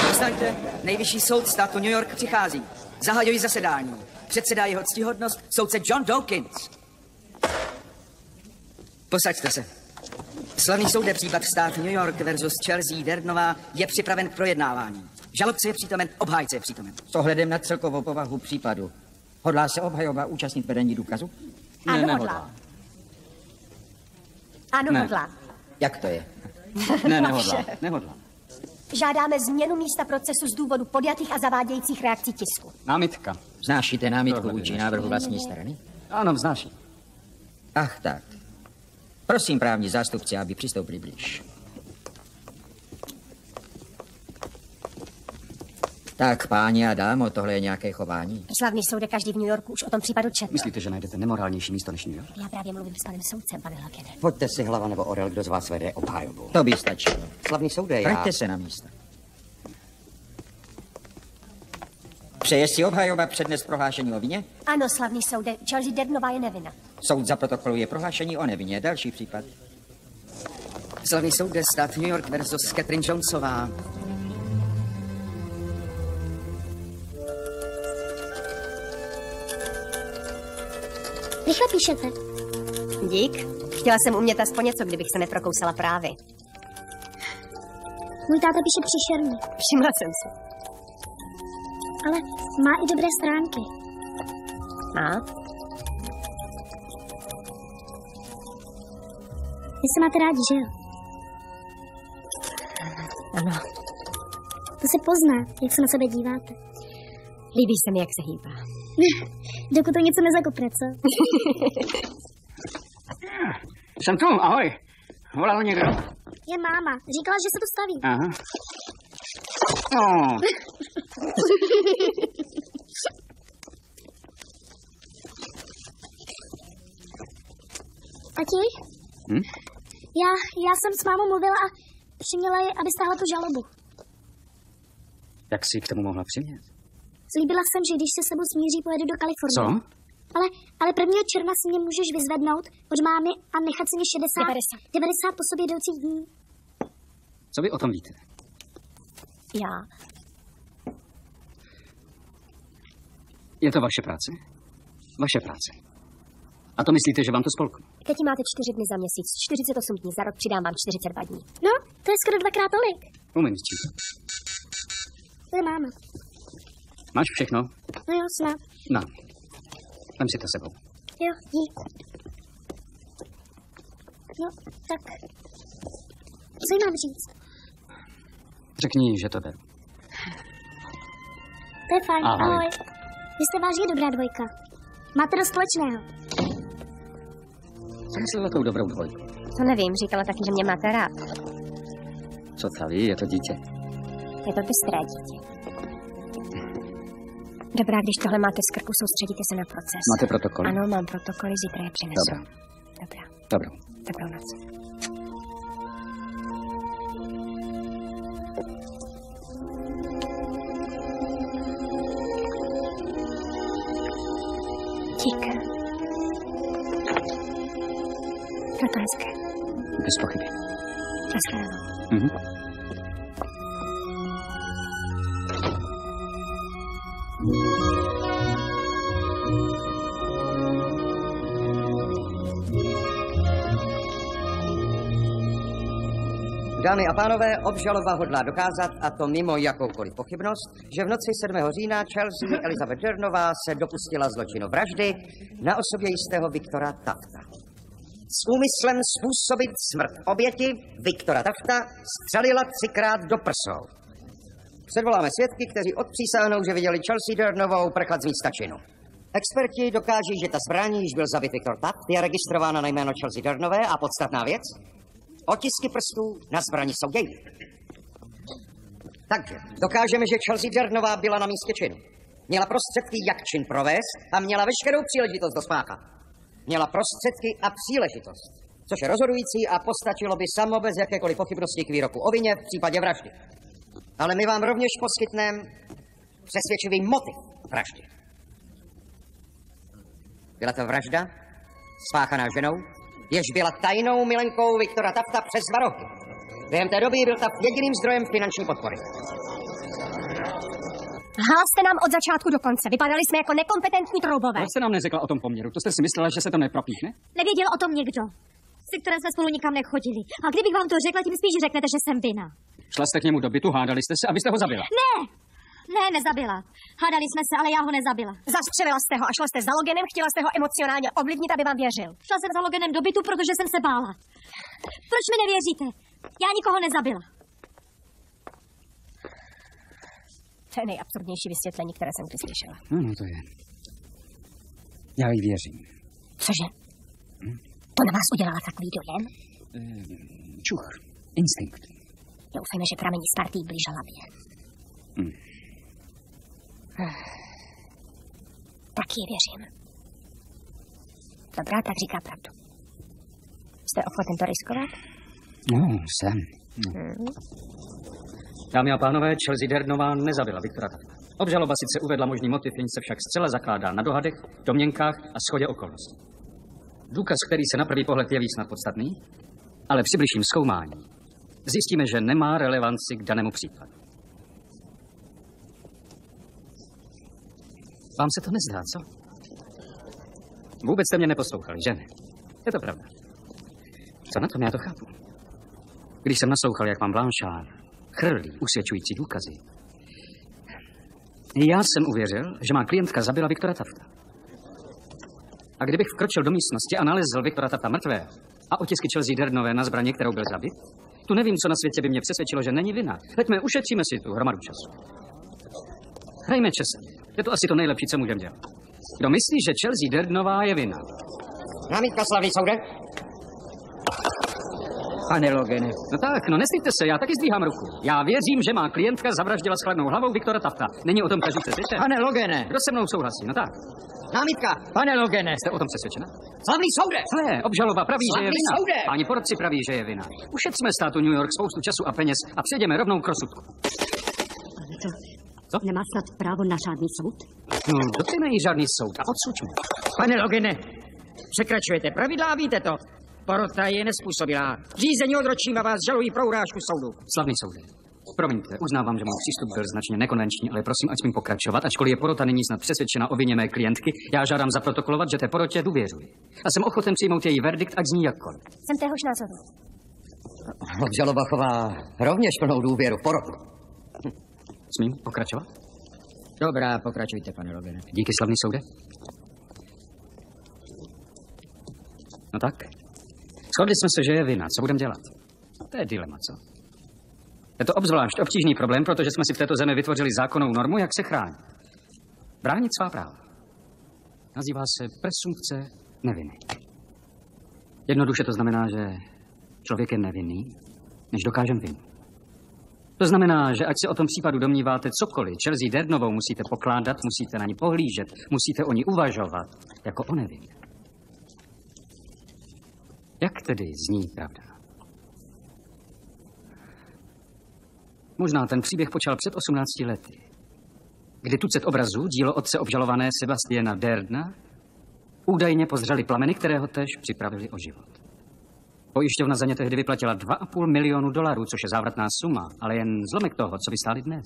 Speaker 3: Postaňte, nejvyšší soud státu New York přichází. Zahajuji zasedání. Předsedá jeho ctihodnost soudce John Dawkins. Posaďte se. Slavný soudě případ stát New York versus Chelsea Dernová je připraven k projednávání. Žalobce je přítomen, obhájce je přítomen.
Speaker 1: S ohledem na celkovou povahu případu, hodlá se obhajoba účastnit vedení důkazu?
Speaker 7: Ano, hodlá. Ano,
Speaker 4: Ne.
Speaker 7: hodlá.
Speaker 1: Jak to je?
Speaker 4: Ne, nehodlá. Nehodlá.
Speaker 7: Žádáme změnu místa procesu z důvodu podjatých a zavádějících reakcí tisku.
Speaker 4: Námitka.
Speaker 1: Vznášíte námitku vůči návrhu vlastní strany?
Speaker 4: Ano, vznáší.
Speaker 1: Ach tak. Prosím právní zástupci, aby přistoupili blíž. Tak, páni a dámo, tohle je nějaké chování.
Speaker 7: Slavný soude každý v New Yorku už o tom případu četl.
Speaker 4: Myslíte, že najdete nemorálnější místo než New York?
Speaker 7: Já právě mluvím s panem soudcem, pane Lagene.
Speaker 11: Pojďte si hlava nebo orel, kdo z vás vede obhajobu.
Speaker 1: To by stačilo.
Speaker 11: Slavný soude, já...
Speaker 1: Vraťte se na místo. Přeje si obhajoba přednést prohlášení o vině?
Speaker 7: Ano, slavný soude, Chelsea Dernová je nevina.
Speaker 1: Soud zaprotokoluje prohlášení o nevině. Další případ.
Speaker 3: Slavný soudě stát New York versus Catherine Jonesová.
Speaker 2: Rychle píšete.
Speaker 7: Dík. Chtěla jsem umět aspoň něco, kdybych se neprokousala právy.
Speaker 2: Můj táta píše příšerně.
Speaker 7: Všimla jsem si.
Speaker 2: Ale má i dobré stránky.
Speaker 7: Má?
Speaker 2: Vy se máte rádi, že jo?
Speaker 7: Ano.
Speaker 2: To se pozná, jak se na sebe díváte.
Speaker 7: Líbí se mi, jak se hýbá.
Speaker 2: Dokud to něco nezakopne, co?
Speaker 4: Jsem tu, ahoj. Volal někdo.
Speaker 2: Je máma. Říkala, že se to staví.
Speaker 4: Aha. Oh.
Speaker 2: Tati? Já jsem s mámou mluvila a přiměla je, aby stáhla tu žalobu.
Speaker 4: Jak jsi k tomu mohla přimět?
Speaker 2: Slíbila jsem, že když se sebou smíří, pojedu do Kalifornie.
Speaker 4: Co?
Speaker 2: Ale 1. června si mě můžeš vyzvednout od mámy a nechat si mi 90 po sobě jdoucích dní.
Speaker 4: Co vy o tom víte?
Speaker 7: Já.
Speaker 4: Je to vaše práce? Vaše práce. A to myslíte, že vám to spolknu?
Speaker 7: Teď máte 4 dny za měsíc, 48 dní za rok, přidám vám 42 dní.
Speaker 2: No, to je skoro 2krát tolik.
Speaker 4: Umím sčítat.
Speaker 2: To je máma.
Speaker 4: Máš všechno?
Speaker 2: No jo, snad.
Speaker 4: No. Vem si to sebou.
Speaker 2: Jo, dík. No, tak. Co jí mám říct?
Speaker 4: Řekni, že to beru.
Speaker 2: To je fajn,
Speaker 4: Ahoj.
Speaker 2: ahoj. Vy jste vážně dobrá dvojka. Máte dost společného.
Speaker 4: Co myslela tou dobrou dvojku?
Speaker 7: To nevím, říkala taky, že mě máte rád.
Speaker 4: Co tady? Je to dítě?
Speaker 7: Je to bystré dítě. Dobrá, když tohle máte z krku, soustředíte se na proces.
Speaker 4: Máte protokoly?
Speaker 7: Ano, mám protokoly, zítra je přinesu.
Speaker 4: Dobrá.
Speaker 7: Dobrá.
Speaker 4: Dobrou.
Speaker 7: Dobrou noc. Díky. Bylo to hezké.
Speaker 4: Bez pochyby.
Speaker 7: Naschledanou.
Speaker 3: Dámy a pánové, obžaloba hodlá dokázat, a to mimo jakoukoliv pochybnost, že v noci 7. října Chelsea Elizabeth Dernová se dopustila zločinu vraždy na osobě jistého Viktora Tafta. S úmyslem způsobit smrt oběti Viktora Tafta střelila 3krát do prsou. Předvoláme svědky, kteří odpřísáhnou, že viděli Chelsea Dernovou prchat z místa činu. Experti dokáží, že ta zbraň, již byl zabit Viktor Taft, je registrována na jméno Chelsea Dernové a podstatná věc, otisky prstů na zbrani jsou její. Takže dokážeme, že Chelsea Dernová byla na místě činu. Měla prostředky, jak čin provést a měla veškerou příležitost do spácha. Měla prostředky a příležitost, což je rozhodující a postačilo by samo bez jakékoliv pochybnosti k výroku o vině v případě vraždy. Ale my vám rovněž poskytneme přesvědčivý motiv vraždy. Byla to vražda spáchaná ženou, jež byla tajnou milenkou Viktora Tafta přes 2 roky. Během té doby byl Taft jediným zdrojem finanční podpory.
Speaker 7: Háste nám od začátku do konce. Vypadali jsme jako nekompetentní troubové.
Speaker 4: Proč jste nám neřekla o tom poměru? To jste si myslela, že se to nepropíchne?
Speaker 5: Nevěděl o tom někdo, se kterým jsme spolu nikam nechodili. A kdybych vám to řekla, tím spíš řeknete, že jsem vina.
Speaker 4: Šla jste k němu do bytu, hádali jste se, abyste ho zabila.
Speaker 5: Ne, nezabila. Hádali jsme se, ale já ho nezabila.
Speaker 7: Zastřelila jste ho a šla jste za Loganem, chtěla jste ho emocionálně ovlivnit, aby vám věřil.
Speaker 5: Šla jsem za Loganem do bytu, protože jsem se bála. Proč mi nevěříte? Já nikoho nezabila.
Speaker 7: To je nejabsurdnější vysvětlení, které jsem kdy slyšela.
Speaker 4: No, to je. Já jí věřím.
Speaker 7: Cože? To na vás udělala takový dojem?
Speaker 4: Čuch. Instinkt.
Speaker 7: Doufejme, že pramení z partí blíž hlavě. Taky ji věřím. Dobrá, tak říká pravdu. Jste ochoten to riskovat?
Speaker 4: No, jsem. Dámy a pánové, Chelsea Dernová nezabila Viktora Tafta. Obžaloba sice uvedla možný motiv, jenž se však zcela zakládá na dohadech, domněnkách a shodě okolností. Důkaz, který se na první pohled jeví snad podstatný, ale při bližším zkoumání zjistíme, že nemá relevanci k danému případu. Vám se to nezdá, co? Vůbec jste mě neposlouchali, že ne? Je to pravda. Co na tom, já to chápu. Když jsem naslouchal, jak pan Blanchard chrlí usvědčující důkazy, já jsem uvěřil, že má klientka zabila Viktora Tafta. A kdybych vkročil do místnosti a nalezl Viktora Tafta mrtvé a otisky Chelsea Dernové na zbraně, kterou byl zabit, tu nevím, co na světě by mě přesvědčilo, že není vina. Pojďme, ušetříme si tu hromadu času. Hrajme časem. Je to asi to nejlepší, co můžeme dělat. Kdo myslí, že Chelsea Dernová je vina?
Speaker 3: Námitka, slavný soude.
Speaker 1: Pane Logane.
Speaker 4: No tak, no nestýďte se, já taky zdvíhám ruku. Já věřím, že má klientka zavraždila s chladnou hlavou Viktora Tafta. Není o tom každý přesvědčen?
Speaker 1: Pane Logane.
Speaker 4: Kdo se mnou souhlasí? No tak.
Speaker 3: Námitka.
Speaker 1: Pane Logane.
Speaker 4: Jste o tom přesvědčena?
Speaker 3: Slavný soude.
Speaker 4: Ne, obžaloba praví, že je vina.
Speaker 3: Soude.
Speaker 4: Páni porotci praví, že je vina. Ušetříme státu New York spoustu času a peněz a přejdeme rovnou k rozsudku.
Speaker 5: Co? Nemá snad právo na řádný soud?
Speaker 4: No, to není žádný soud a odsuďme.
Speaker 1: Pane Logane, překračujete pravidla a víte to. Porota je nespůsobilá. Řízení odročím a vás žalují pro urážku soudu.
Speaker 4: Slavný soude. Promiňte, uznávám, že můj přístup byl značně nekonvenční, ale prosím, ať smím pokračovat, ačkoliv je porota nyní snad přesvědčena o vině mé klientky, já žádám zaprotokolovat, že té porotě důvěřuji. A jsem ochoten přijmout její verdikt, ať zní jakkoliv.
Speaker 7: Jsem téhož názoru.
Speaker 3: Obžaloba chová rovněž plnou důvěru v porotu.
Speaker 4: Smím pokračovat?
Speaker 1: Dobrá, pokračujte, pane Logane.
Speaker 4: Díky, slavný soude. No tak. Shodli jsme se, že je vina. Co budeme dělat? To je dilema, co? Je to obzvlášť obtížný problém, protože jsme si v této zemi vytvořili zákonnou normu, jak se chránit. Bránit svá práva. Nazývá se presumpce neviny. Jednoduše to znamená, že člověk je nevinný, než dokážem vinu. To znamená, že ať se o tom případu domníváte cokoliv, Chelsea Dernovou musíte pokládat, musíte na ní pohlížet, musíte o ní uvažovat jako o nevinně. Jak tedy zní pravda? Možná ten příběh počal před 18 lety, kdy tucet obrazů, dílo otce obžalované Sebastiana Derna, údajně pozřeli plameny, které ho též připravili o život. Pojišťovna za ně tehdy vyplatila $2,5 milionu, což je závratná suma, ale jen zlomek toho, co by stáli dnes.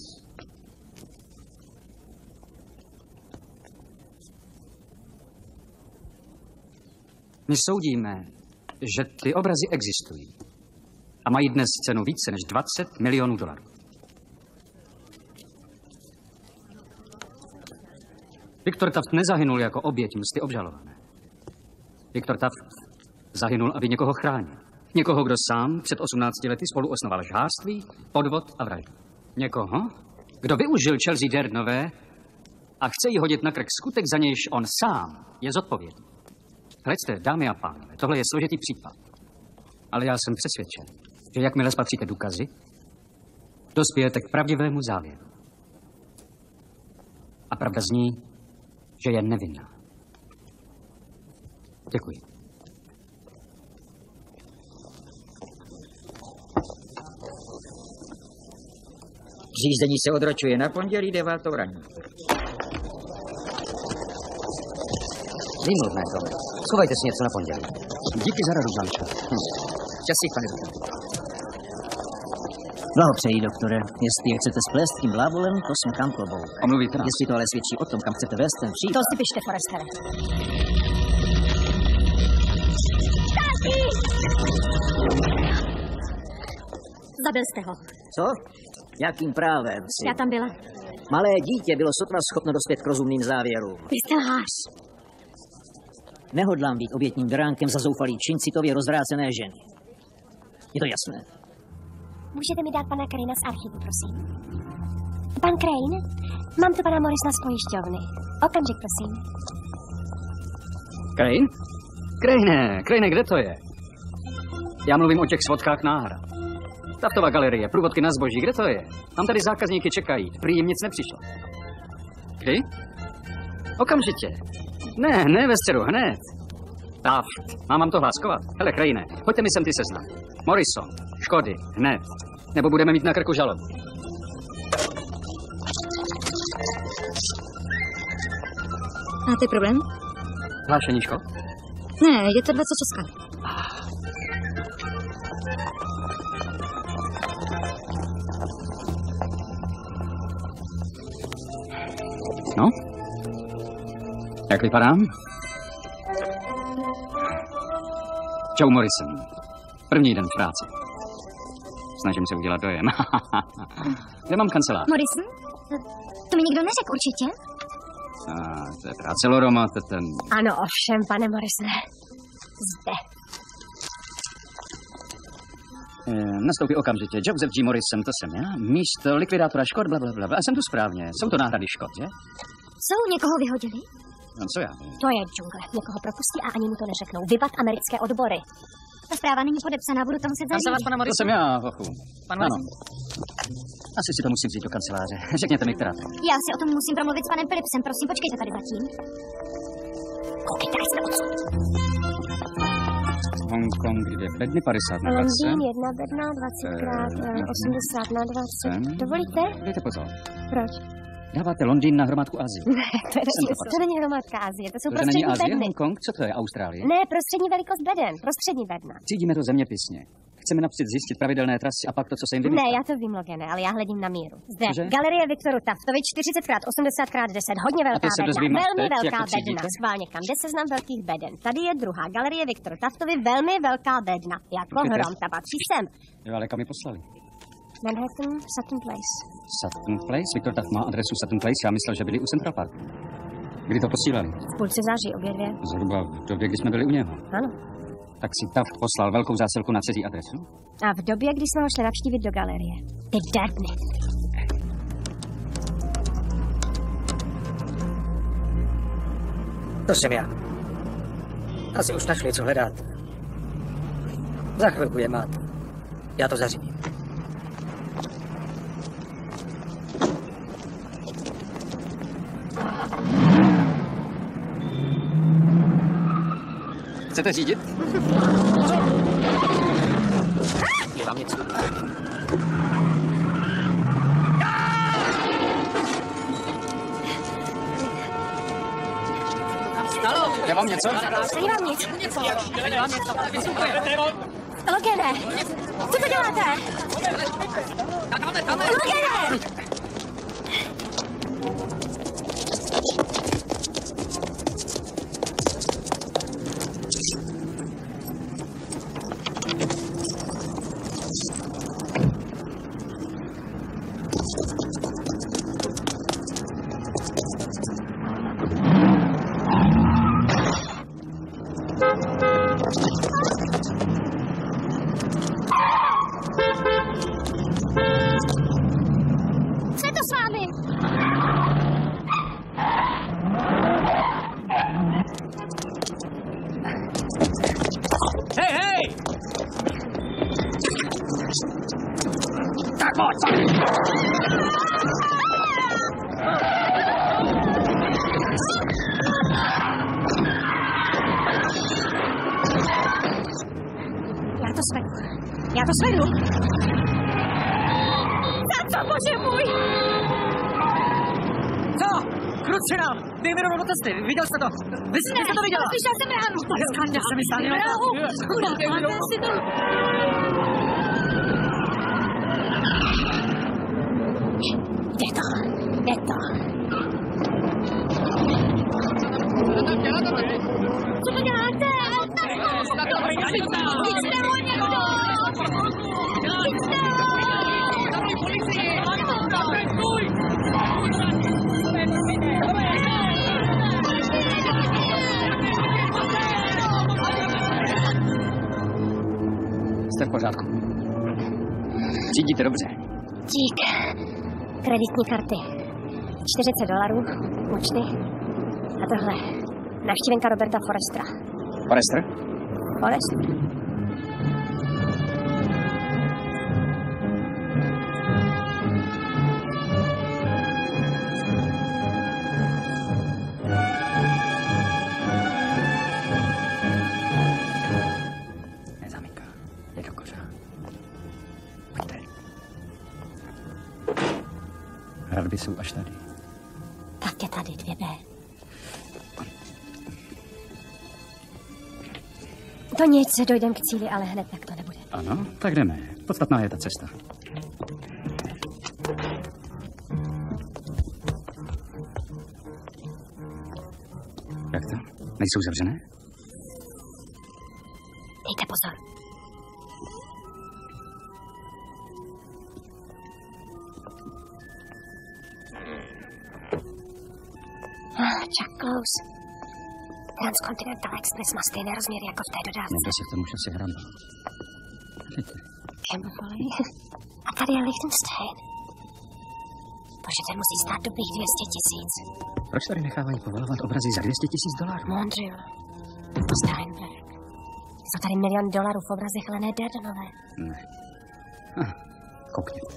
Speaker 4: My soudíme, že ty obrazy existují a mají dnes cenu více než $20 milionů. Viktor Taft nezahynul jako oběť msty obžalované. Viktor Taft zahynul, aby někoho chránil. Někoho, kdo sám před 18 lety spolu osnoval žhářství, podvod a vraždu. Někoho, kdo využil Chelsea Dernové a chce jí hodit na krk skutek, za nějž on sám je zodpovědný. Hleďte, dámy a pánové, tohle je složitý případ. Ale já jsem přesvědčen, že jakmile spatříte důkazy, dospějete k pravdivému závěru. A pravda zní, že je nevinná. Děkuji.
Speaker 1: Řízení se odročuje na pondělí 9. ranní.
Speaker 4: Vymluvné to. Schovajte si něco na pondělí. Díky za radu, Blančo.
Speaker 1: Šťastí, pane doktor.
Speaker 13: Blahopřeji, doktore. Jestli je chcete splést tím blábolem, to jsme kam klobou.
Speaker 4: Omluvíte nás.
Speaker 13: Jestli to ale svědčí o tom, kam chcete vést ten případ.
Speaker 7: To si pište, Forestere.
Speaker 5: Zabil jste ho.
Speaker 13: Co? Jakým právem si?
Speaker 5: Já tam byla.
Speaker 13: Malé dítě bylo sotva schopno dospět k rozumným závěrům.
Speaker 5: Vy jste lhář.
Speaker 13: Nehodlám být obětním beránkem za zoufalý čin citově rozvrácené ženy. Je to jasné?
Speaker 7: Můžete mi dát pana Crane z archivu, prosím. Pan Crane? Mám tu pana Morrisona z pojišťovny. Okamžik, prosím.
Speaker 4: Crane? Crane, kde to je? Já mluvím o těch svodkách náhrad. Taftová galerie, průvodky na zboží, kde to je? Tam tady zákazníky čekají, prý jim nic nepřišlo. Kdy? Okamžitě. Ne, ve středu, hned. Taft, mám vám to hláskovat? Hele, Crane, pojďte mi sem ty seznam. Morrison, Škody, hned. Nebo budeme mít na krku žalobu.
Speaker 5: Máte problém?
Speaker 4: Hlášení škod?
Speaker 5: Ne, je to 20 Česka.
Speaker 4: No? Jak vypadám? Joe Morrison. První den v práci. Snažím se udělat dojem. Kde mám kancelář?
Speaker 5: Morrison? To mi nikdo neřekl určitě.
Speaker 4: To je práce Loroma, to ten...
Speaker 7: Ano, ovšem, pane Morrisone. Zde.
Speaker 4: Nastoupí okamžitě. Joseph G. Morrison, to jsem já. Místo likvidátora škod, blablabla. A jsem tu správně. Jsou to náhrady škod, že?
Speaker 5: Jsou někoho vyhodili?
Speaker 4: No, co já vím?
Speaker 7: To je džungle. Někoho propustí a ani mu to neřeknou. Vybav americké odbory.
Speaker 5: Ta zpráva není podepsaná, budu to muset zařídit.
Speaker 4: To jsem já, hochu. Ano. Asi si to musím vzít do kanceláře. Řekněte mi, která to.
Speaker 5: Já si o tom musím promluvit s panem Philipsem. Prosím, počkejte tady zatím.
Speaker 7: Koukejte, až jste odsud.
Speaker 4: Hongkong, kde bedny 50 na 20.
Speaker 7: Londýn, 1 bedna, 20 krát 80 na 20. Dovolíte?
Speaker 4: Dejte pozor.
Speaker 7: Proč?
Speaker 4: Dáváte Londýn na hromádku Asie.
Speaker 7: Ne, to není hromádka Asie, to jsou
Speaker 4: To není
Speaker 7: prostřední
Speaker 4: Asie,
Speaker 7: bedny.
Speaker 4: Hongkong? Co to je, Austrálie?
Speaker 7: Ne, prostřední velikost beden, prostřední bedna.
Speaker 4: Třídíme to zeměpisně. Chceme napřed zjistit pravidelné trasy a pak to, co se jim vymyslí.
Speaker 7: Ne, já to vím, Logene, ale já hledím na míru. Zde,
Speaker 4: Cože?
Speaker 7: Galerie Viktoru Taftovi 40 x 80 x 10, hodně
Speaker 4: A
Speaker 7: velká
Speaker 4: to se
Speaker 7: bedna,
Speaker 4: dozvím
Speaker 7: velmi
Speaker 4: teď, jak
Speaker 7: velká
Speaker 4: to třídíte?
Speaker 7: bedna. Schválně kam, jde seznam velkých beden. Tady je druhá, Galerie Viktoru Taftovi, velmi velká bedna. Jako
Speaker 4: Počkejte.
Speaker 7: hrom, ta patří sem.
Speaker 4: Jo, ale kam mi poslali?
Speaker 7: Manhattan, Sutton Place.
Speaker 4: Sutton Place? Viktor Taft má adresu Sutton Place, já myslel, že byli u Central Park. Kdy to posílali?
Speaker 7: V půlce září, obě dvě.
Speaker 4: Zhruba v době, kdy jsme byli u něho.
Speaker 7: Ano.
Speaker 4: Tak si Taft poslal velkou zásilku na cizí adresu?
Speaker 7: A v době, kdy jsme ho šli navštívit do galerie. Ty debny.
Speaker 1: To jsem já. Asi už našli, co hledáte. Za chvilku je máte. Já to zařídím.
Speaker 4: Chcete řídit?
Speaker 6: Je vám něco?
Speaker 4: Je vám něco?
Speaker 7: Není vám nic. Logene! Co to děláte? Logene! Já to svedu. Za co, bože můj?
Speaker 9: Co? Kruč nám! Dej mi rovnou do cesty. Viděl jste to? Vy jste to viděla?
Speaker 7: Slyšel jsem ránu.
Speaker 9: Skandál. Se mi stane.
Speaker 7: Udáváte si to. Jde to. Co to děláte? Jděte ho někdo!
Speaker 4: Jste v pořádku. Řídíte dobře.
Speaker 7: Dík. Kreditní karty. $40, účty. A tohle. Návštěvenka Roberta Forrestera.
Speaker 4: Forrester?
Speaker 7: Forrester.
Speaker 4: Nezaminka. Je do kořa. Pojďte. Hradby jsou až tady.
Speaker 7: Tak je tady 2B. To nic, dojdem k cíli, ale hned tak to nebude.
Speaker 4: Ano, tak jdeme. Podstatná je ta cesta. Jak to? Nejsou zavřené?
Speaker 7: Dejte pozor. Chuck Close. Transcontinental Express má stejné rozměry jako v té dodávce.
Speaker 4: Někdo se k tomu asi hrabal.
Speaker 7: Camberley. A tady je Liechtenstein. Bože, ten musí stát dobrých 200 000.
Speaker 4: Proč tady nechávají povolovat obrazy za $200 000?
Speaker 7: Montreal. Steinberg. Jsou tady $1 000 000 v obrazech Lené Derdenové.
Speaker 4: Ne. Koukněte.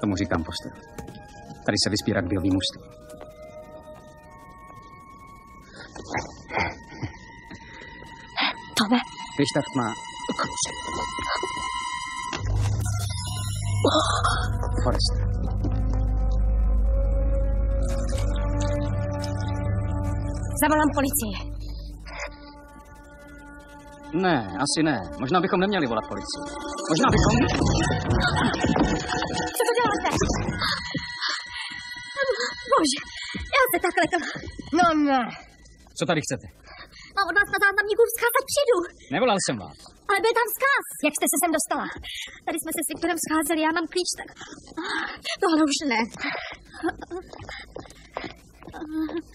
Speaker 4: Tomu říkám poster. Tady se vyspí rugbyový mužstvo.
Speaker 7: Tome.
Speaker 4: Krištof má kruce. Forrester.
Speaker 7: Zavolám policii.
Speaker 4: Ne, asi ne. Možná bychom neměli volat policii. Možná bychom...
Speaker 7: Co to děláte? Bože, já se takhle to... No ne.
Speaker 4: Co tady chcete?
Speaker 7: Mám od vás na záznamníku vzkaz, ať přijdu.
Speaker 4: Nevolal jsem vás.
Speaker 7: Ale byl tam vzkaz. Jak jste se sem dostala? Tady jsme se s Viktorem scházeli, já mám klíč, tak... Tohle už ne.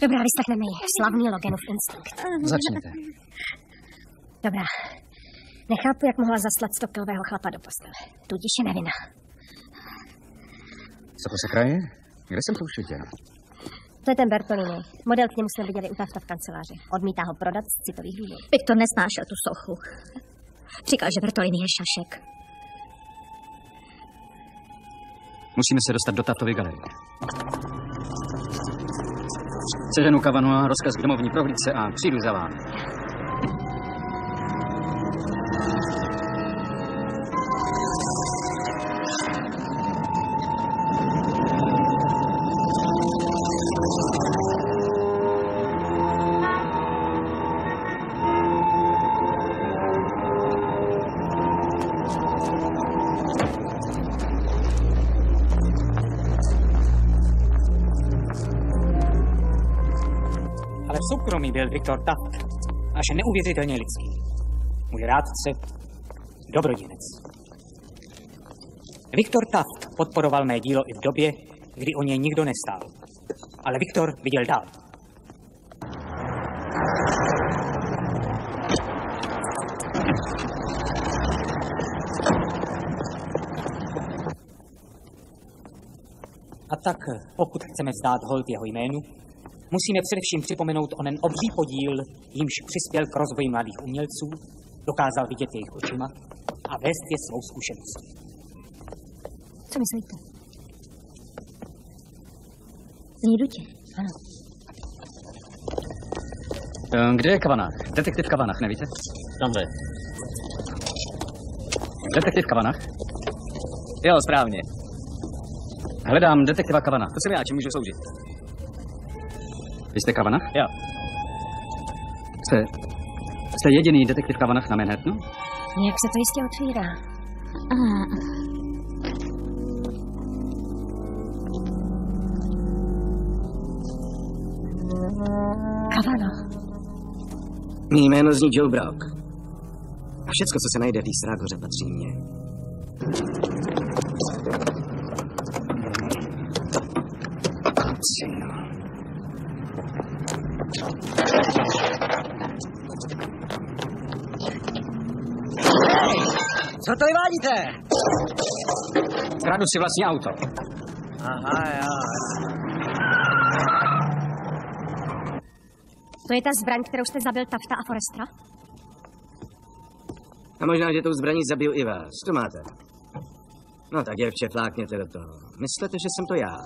Speaker 7: Dobrá, vyslechneme ji. Slavný Loganův instinkt.
Speaker 4: Začněte.
Speaker 7: Dobrá. Nechápu, jak mohla zaslat 100kilového chlapa do postele. Tudíž je nevina.
Speaker 4: Co to se kraje? Kde jsem to už viděl?
Speaker 7: To je ten Bertolini. Model k němu jsme viděli u táta v kanceláři. Odmítá ho prodat z citových důvodů.
Speaker 5: Viktor nesnášel tu sochu. Říkal, že Bertolini je šašek.
Speaker 4: Musíme se dostat do Taftovy galerie. Seženu kavanu a rozkaz k domovní prohlídce a přijdu za vámi.
Speaker 6: soukromí byl Viktor Taft až neuvěřitelně lidský. Můj rádce, dobrodinec. Viktor Taft podporoval mé dílo i v době, kdy o něj nikdo nestál. Ale Viktor viděl dál. A tak, pokud chceme vzdát hold jeho jménu, musíme především připomenout onen obří podíl, jímž přispěl k rozvoji mladých umělců, dokázal vidět jejich očima a vést je svou zkušeností.
Speaker 5: Co myslíte? Zní dutě. Ano.
Speaker 4: Kde je Kavanagh? Detektiv Kavanagh, nevíte?
Speaker 12: Tamhle.
Speaker 4: Detektiv Kavanagh? Jo, správně. Hledám detektiva Kavanagh. To jsem já, čím můžu sloužit. Vy jste Kavanagh?
Speaker 12: Jo.
Speaker 4: Jste jediný detektiv Kavanagh na Manhattanu?
Speaker 7: Jak se to jistě otvírá? Kavanagh.
Speaker 11: Mý jméno zní Joe Brock. A všecko, co se najde v té Srágoře, patří mně.
Speaker 1: Co to vyvádíte?
Speaker 4: Kradu si vlastní auto.
Speaker 1: Aha, jo.
Speaker 7: To je ta zbraň, kterou jste zabil Tafta a Forrestera?
Speaker 11: A možná, že tou zbraní zabiju i vás. To máte. No tak děvče, flákněte do toho. Myslete, že jsem to já.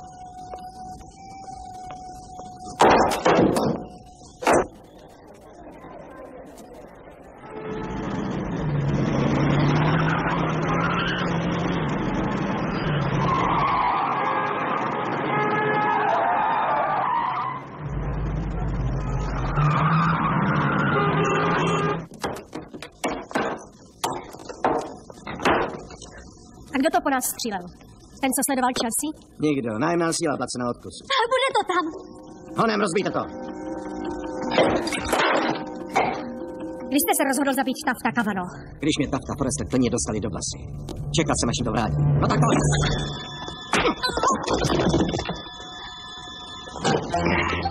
Speaker 7: A kdo to po nás střílel? Ten, co sledoval Chelsea?
Speaker 11: Nikdo. Nájemná síla placená od kusu.
Speaker 7: Bude to tam.
Speaker 11: Honem, rozbijte to.
Speaker 7: Kdy jste se rozhodl zabít Tafta, Kavanagh?
Speaker 11: Když mě Taft a Forrester plně dostali do vlasy. Čekal jsem, až jim to vrátí. No tak pojď.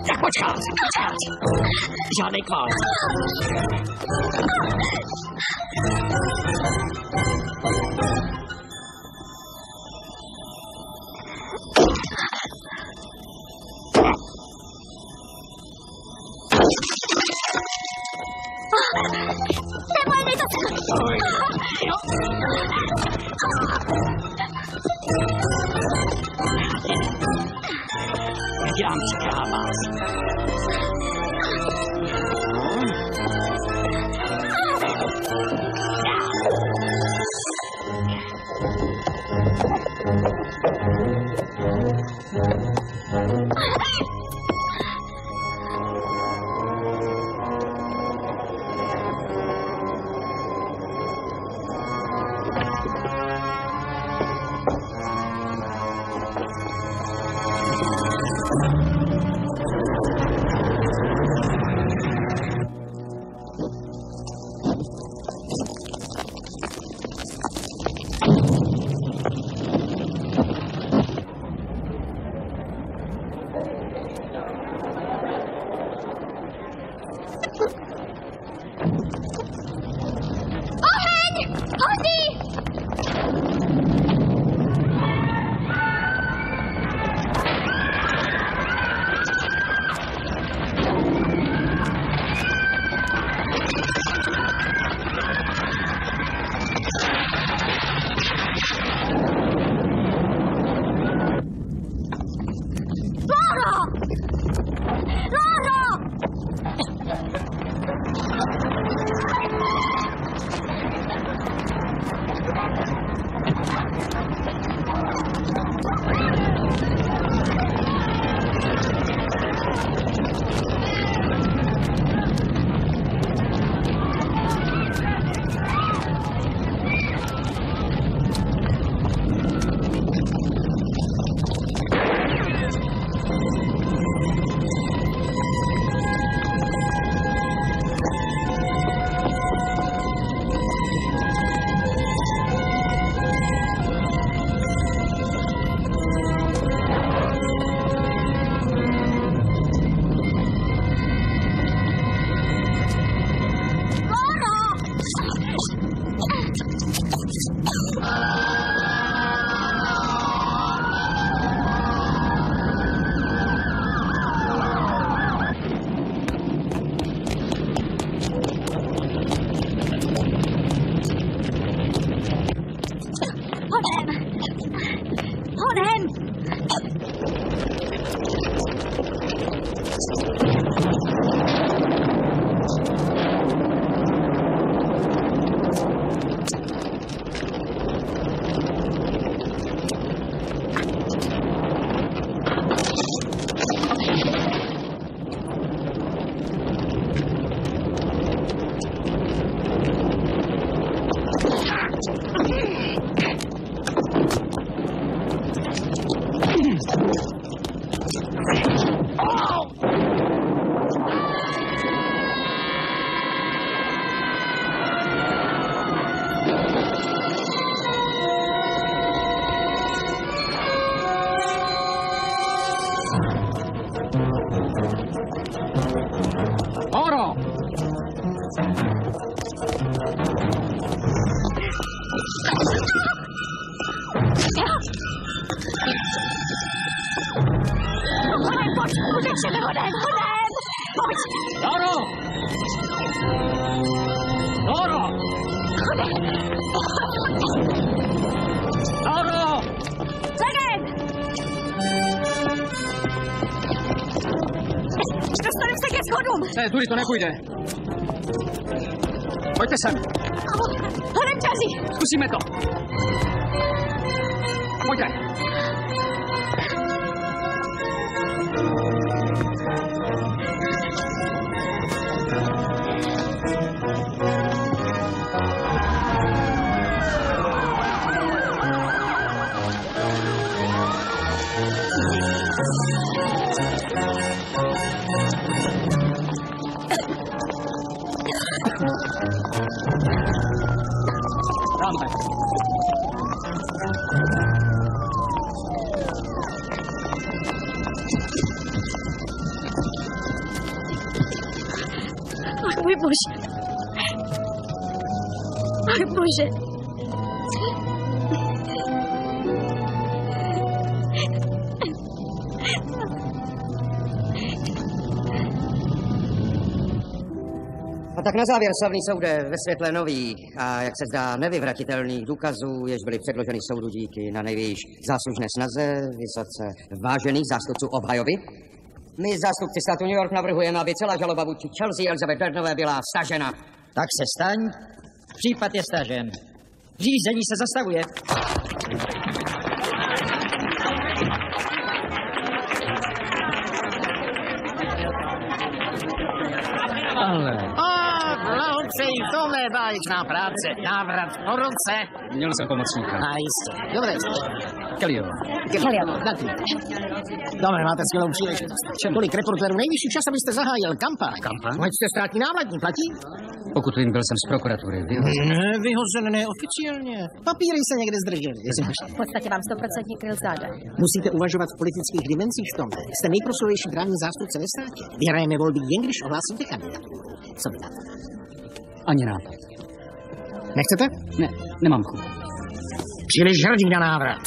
Speaker 1: Tak počkat. Žádnej kvál. Dělám si vás.
Speaker 5: Hodem!
Speaker 4: Ne, tudy to nepůjde. Pojďte sem.
Speaker 7: Hodem, Charlie.
Speaker 4: Zkusíme to. Pojďte.
Speaker 7: Můj bože. Můj bože.
Speaker 1: A tak na závěr, slavný soude, ve světle nových a, jak se zdá, nevyvratitelných důkazů, jež byly předloženy soudu díky na nejvyšší záslužné snaze vysoce vážených zástupců obhajoby, my, zástupci státu New York, navrhujeme, aby celá žaloba vůči Chelsea Elizabeth Dernové byla stažena. Tak se staň. Případ je stažen. Řízení se zastavuje.
Speaker 4: Ale...
Speaker 8: Blahopřeji, tohle je báječná práce. Návrat po roce.
Speaker 4: Měl jsem pomocníka.
Speaker 8: A jistě. Dobré.
Speaker 4: Kellyho.
Speaker 8: Dobre, máte skvělou příležitost. Kolik reportérů, nejvyšší čas, abyste zahájil kampaň.
Speaker 4: Kampaň?
Speaker 8: Ať jste státní návladní, platí?
Speaker 4: Pokud vím, byl jsem z prokuratury.
Speaker 8: Ne, vyhozen neoficiálně. Papíry se někde zdrželi.
Speaker 7: V podstatě vám 100% kryl záda.
Speaker 8: Musíte uvažovat v politických dimenzích v tomhle. Jste nejproslovější právní zástupce ve státě. Vyhrajeme volby jen, když ohlásíte kandidaturu. Co by dáte?
Speaker 4: Ani nápad.
Speaker 8: Nechcete?
Speaker 4: Ne, nemám chuť.
Speaker 8: Příliš hrdý na návrat.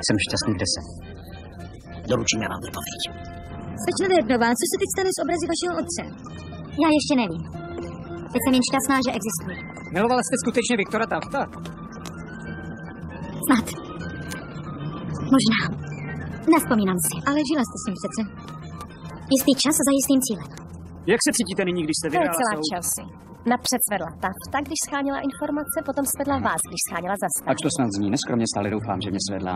Speaker 4: Jsem šťastný, kde jsem.
Speaker 8: Doručíme vám vypověď.
Speaker 5: Slečna Dernová, co se teď stane s obrazy vašeho otce? Já ještě nevím. Teď jsem jen šťastná, že existuje.
Speaker 6: Milovala jste skutečně Viktora Tafta?
Speaker 5: Snad. Možná. Nevzpomínám si, ale žila jste s ním přece. Jistý čas za jistým cílem.
Speaker 6: Jak se cítíte nyní, když jste
Speaker 7: To je
Speaker 6: vyhrála
Speaker 7: celá
Speaker 6: soud?
Speaker 7: Chelsea. Napřed svedla Tafta, když scháněla informace, potom svedla vás, když scháněla zastávku.
Speaker 4: Ač to snad zní neskromně, stále doufám, že mě svedla.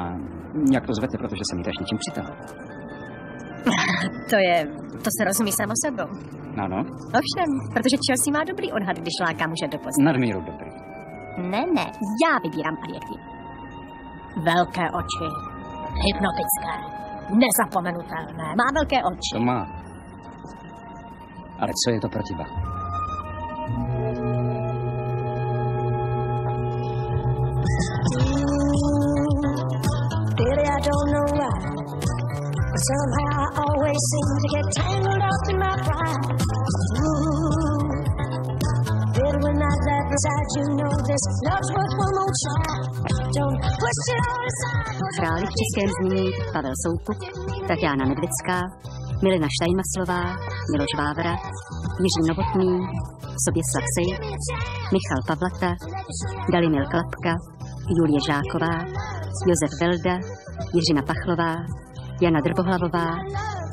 Speaker 4: Jak to zvete, protože jsem jí též něčím přitáhl.
Speaker 7: To se rozumí samo sebou.
Speaker 4: Ano.
Speaker 7: Ovšem, protože Chelsea má dobrý odhad, když láká muže do postele.
Speaker 4: Nadmíru dobrý.
Speaker 7: Ne, já vybírám adjektiv. Velké oči, hypnotické, nezapomenutelné, má velké oči.
Speaker 4: To má. Ale co je to protiba?
Speaker 14: Really, I don't know why, but somehow I always seem to get tangled up in my pride. Ooh, little when I left beside you, know this love's worth one more try. Don't push it all aside.
Speaker 5: Hráli v českém znění Pavel Soukup, Tatiana Nedvědská, Milena Štajmaslová, Miloš Vávra, Jiří Novotný, Soběslav Sejk, Michal Pavlata, Dalimil Klapka, Julie Žáková,
Speaker 15: Josef Velda, Jiřina Pachlová, Jana Drbohlavová,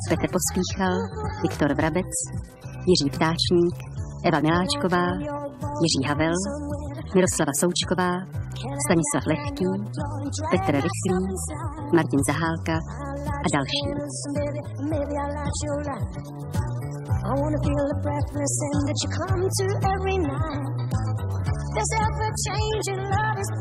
Speaker 15: Petr Pospíchal, Viktor Vrabec, Jiří Ptáčník, Eva Miláčková, Jiří Havel, Miroslava Součková, Stanislav Lehký, Petr Rychlý, Martin Zahálka a další. I wanna feel the breathless end that you come to every night. This ever changing love is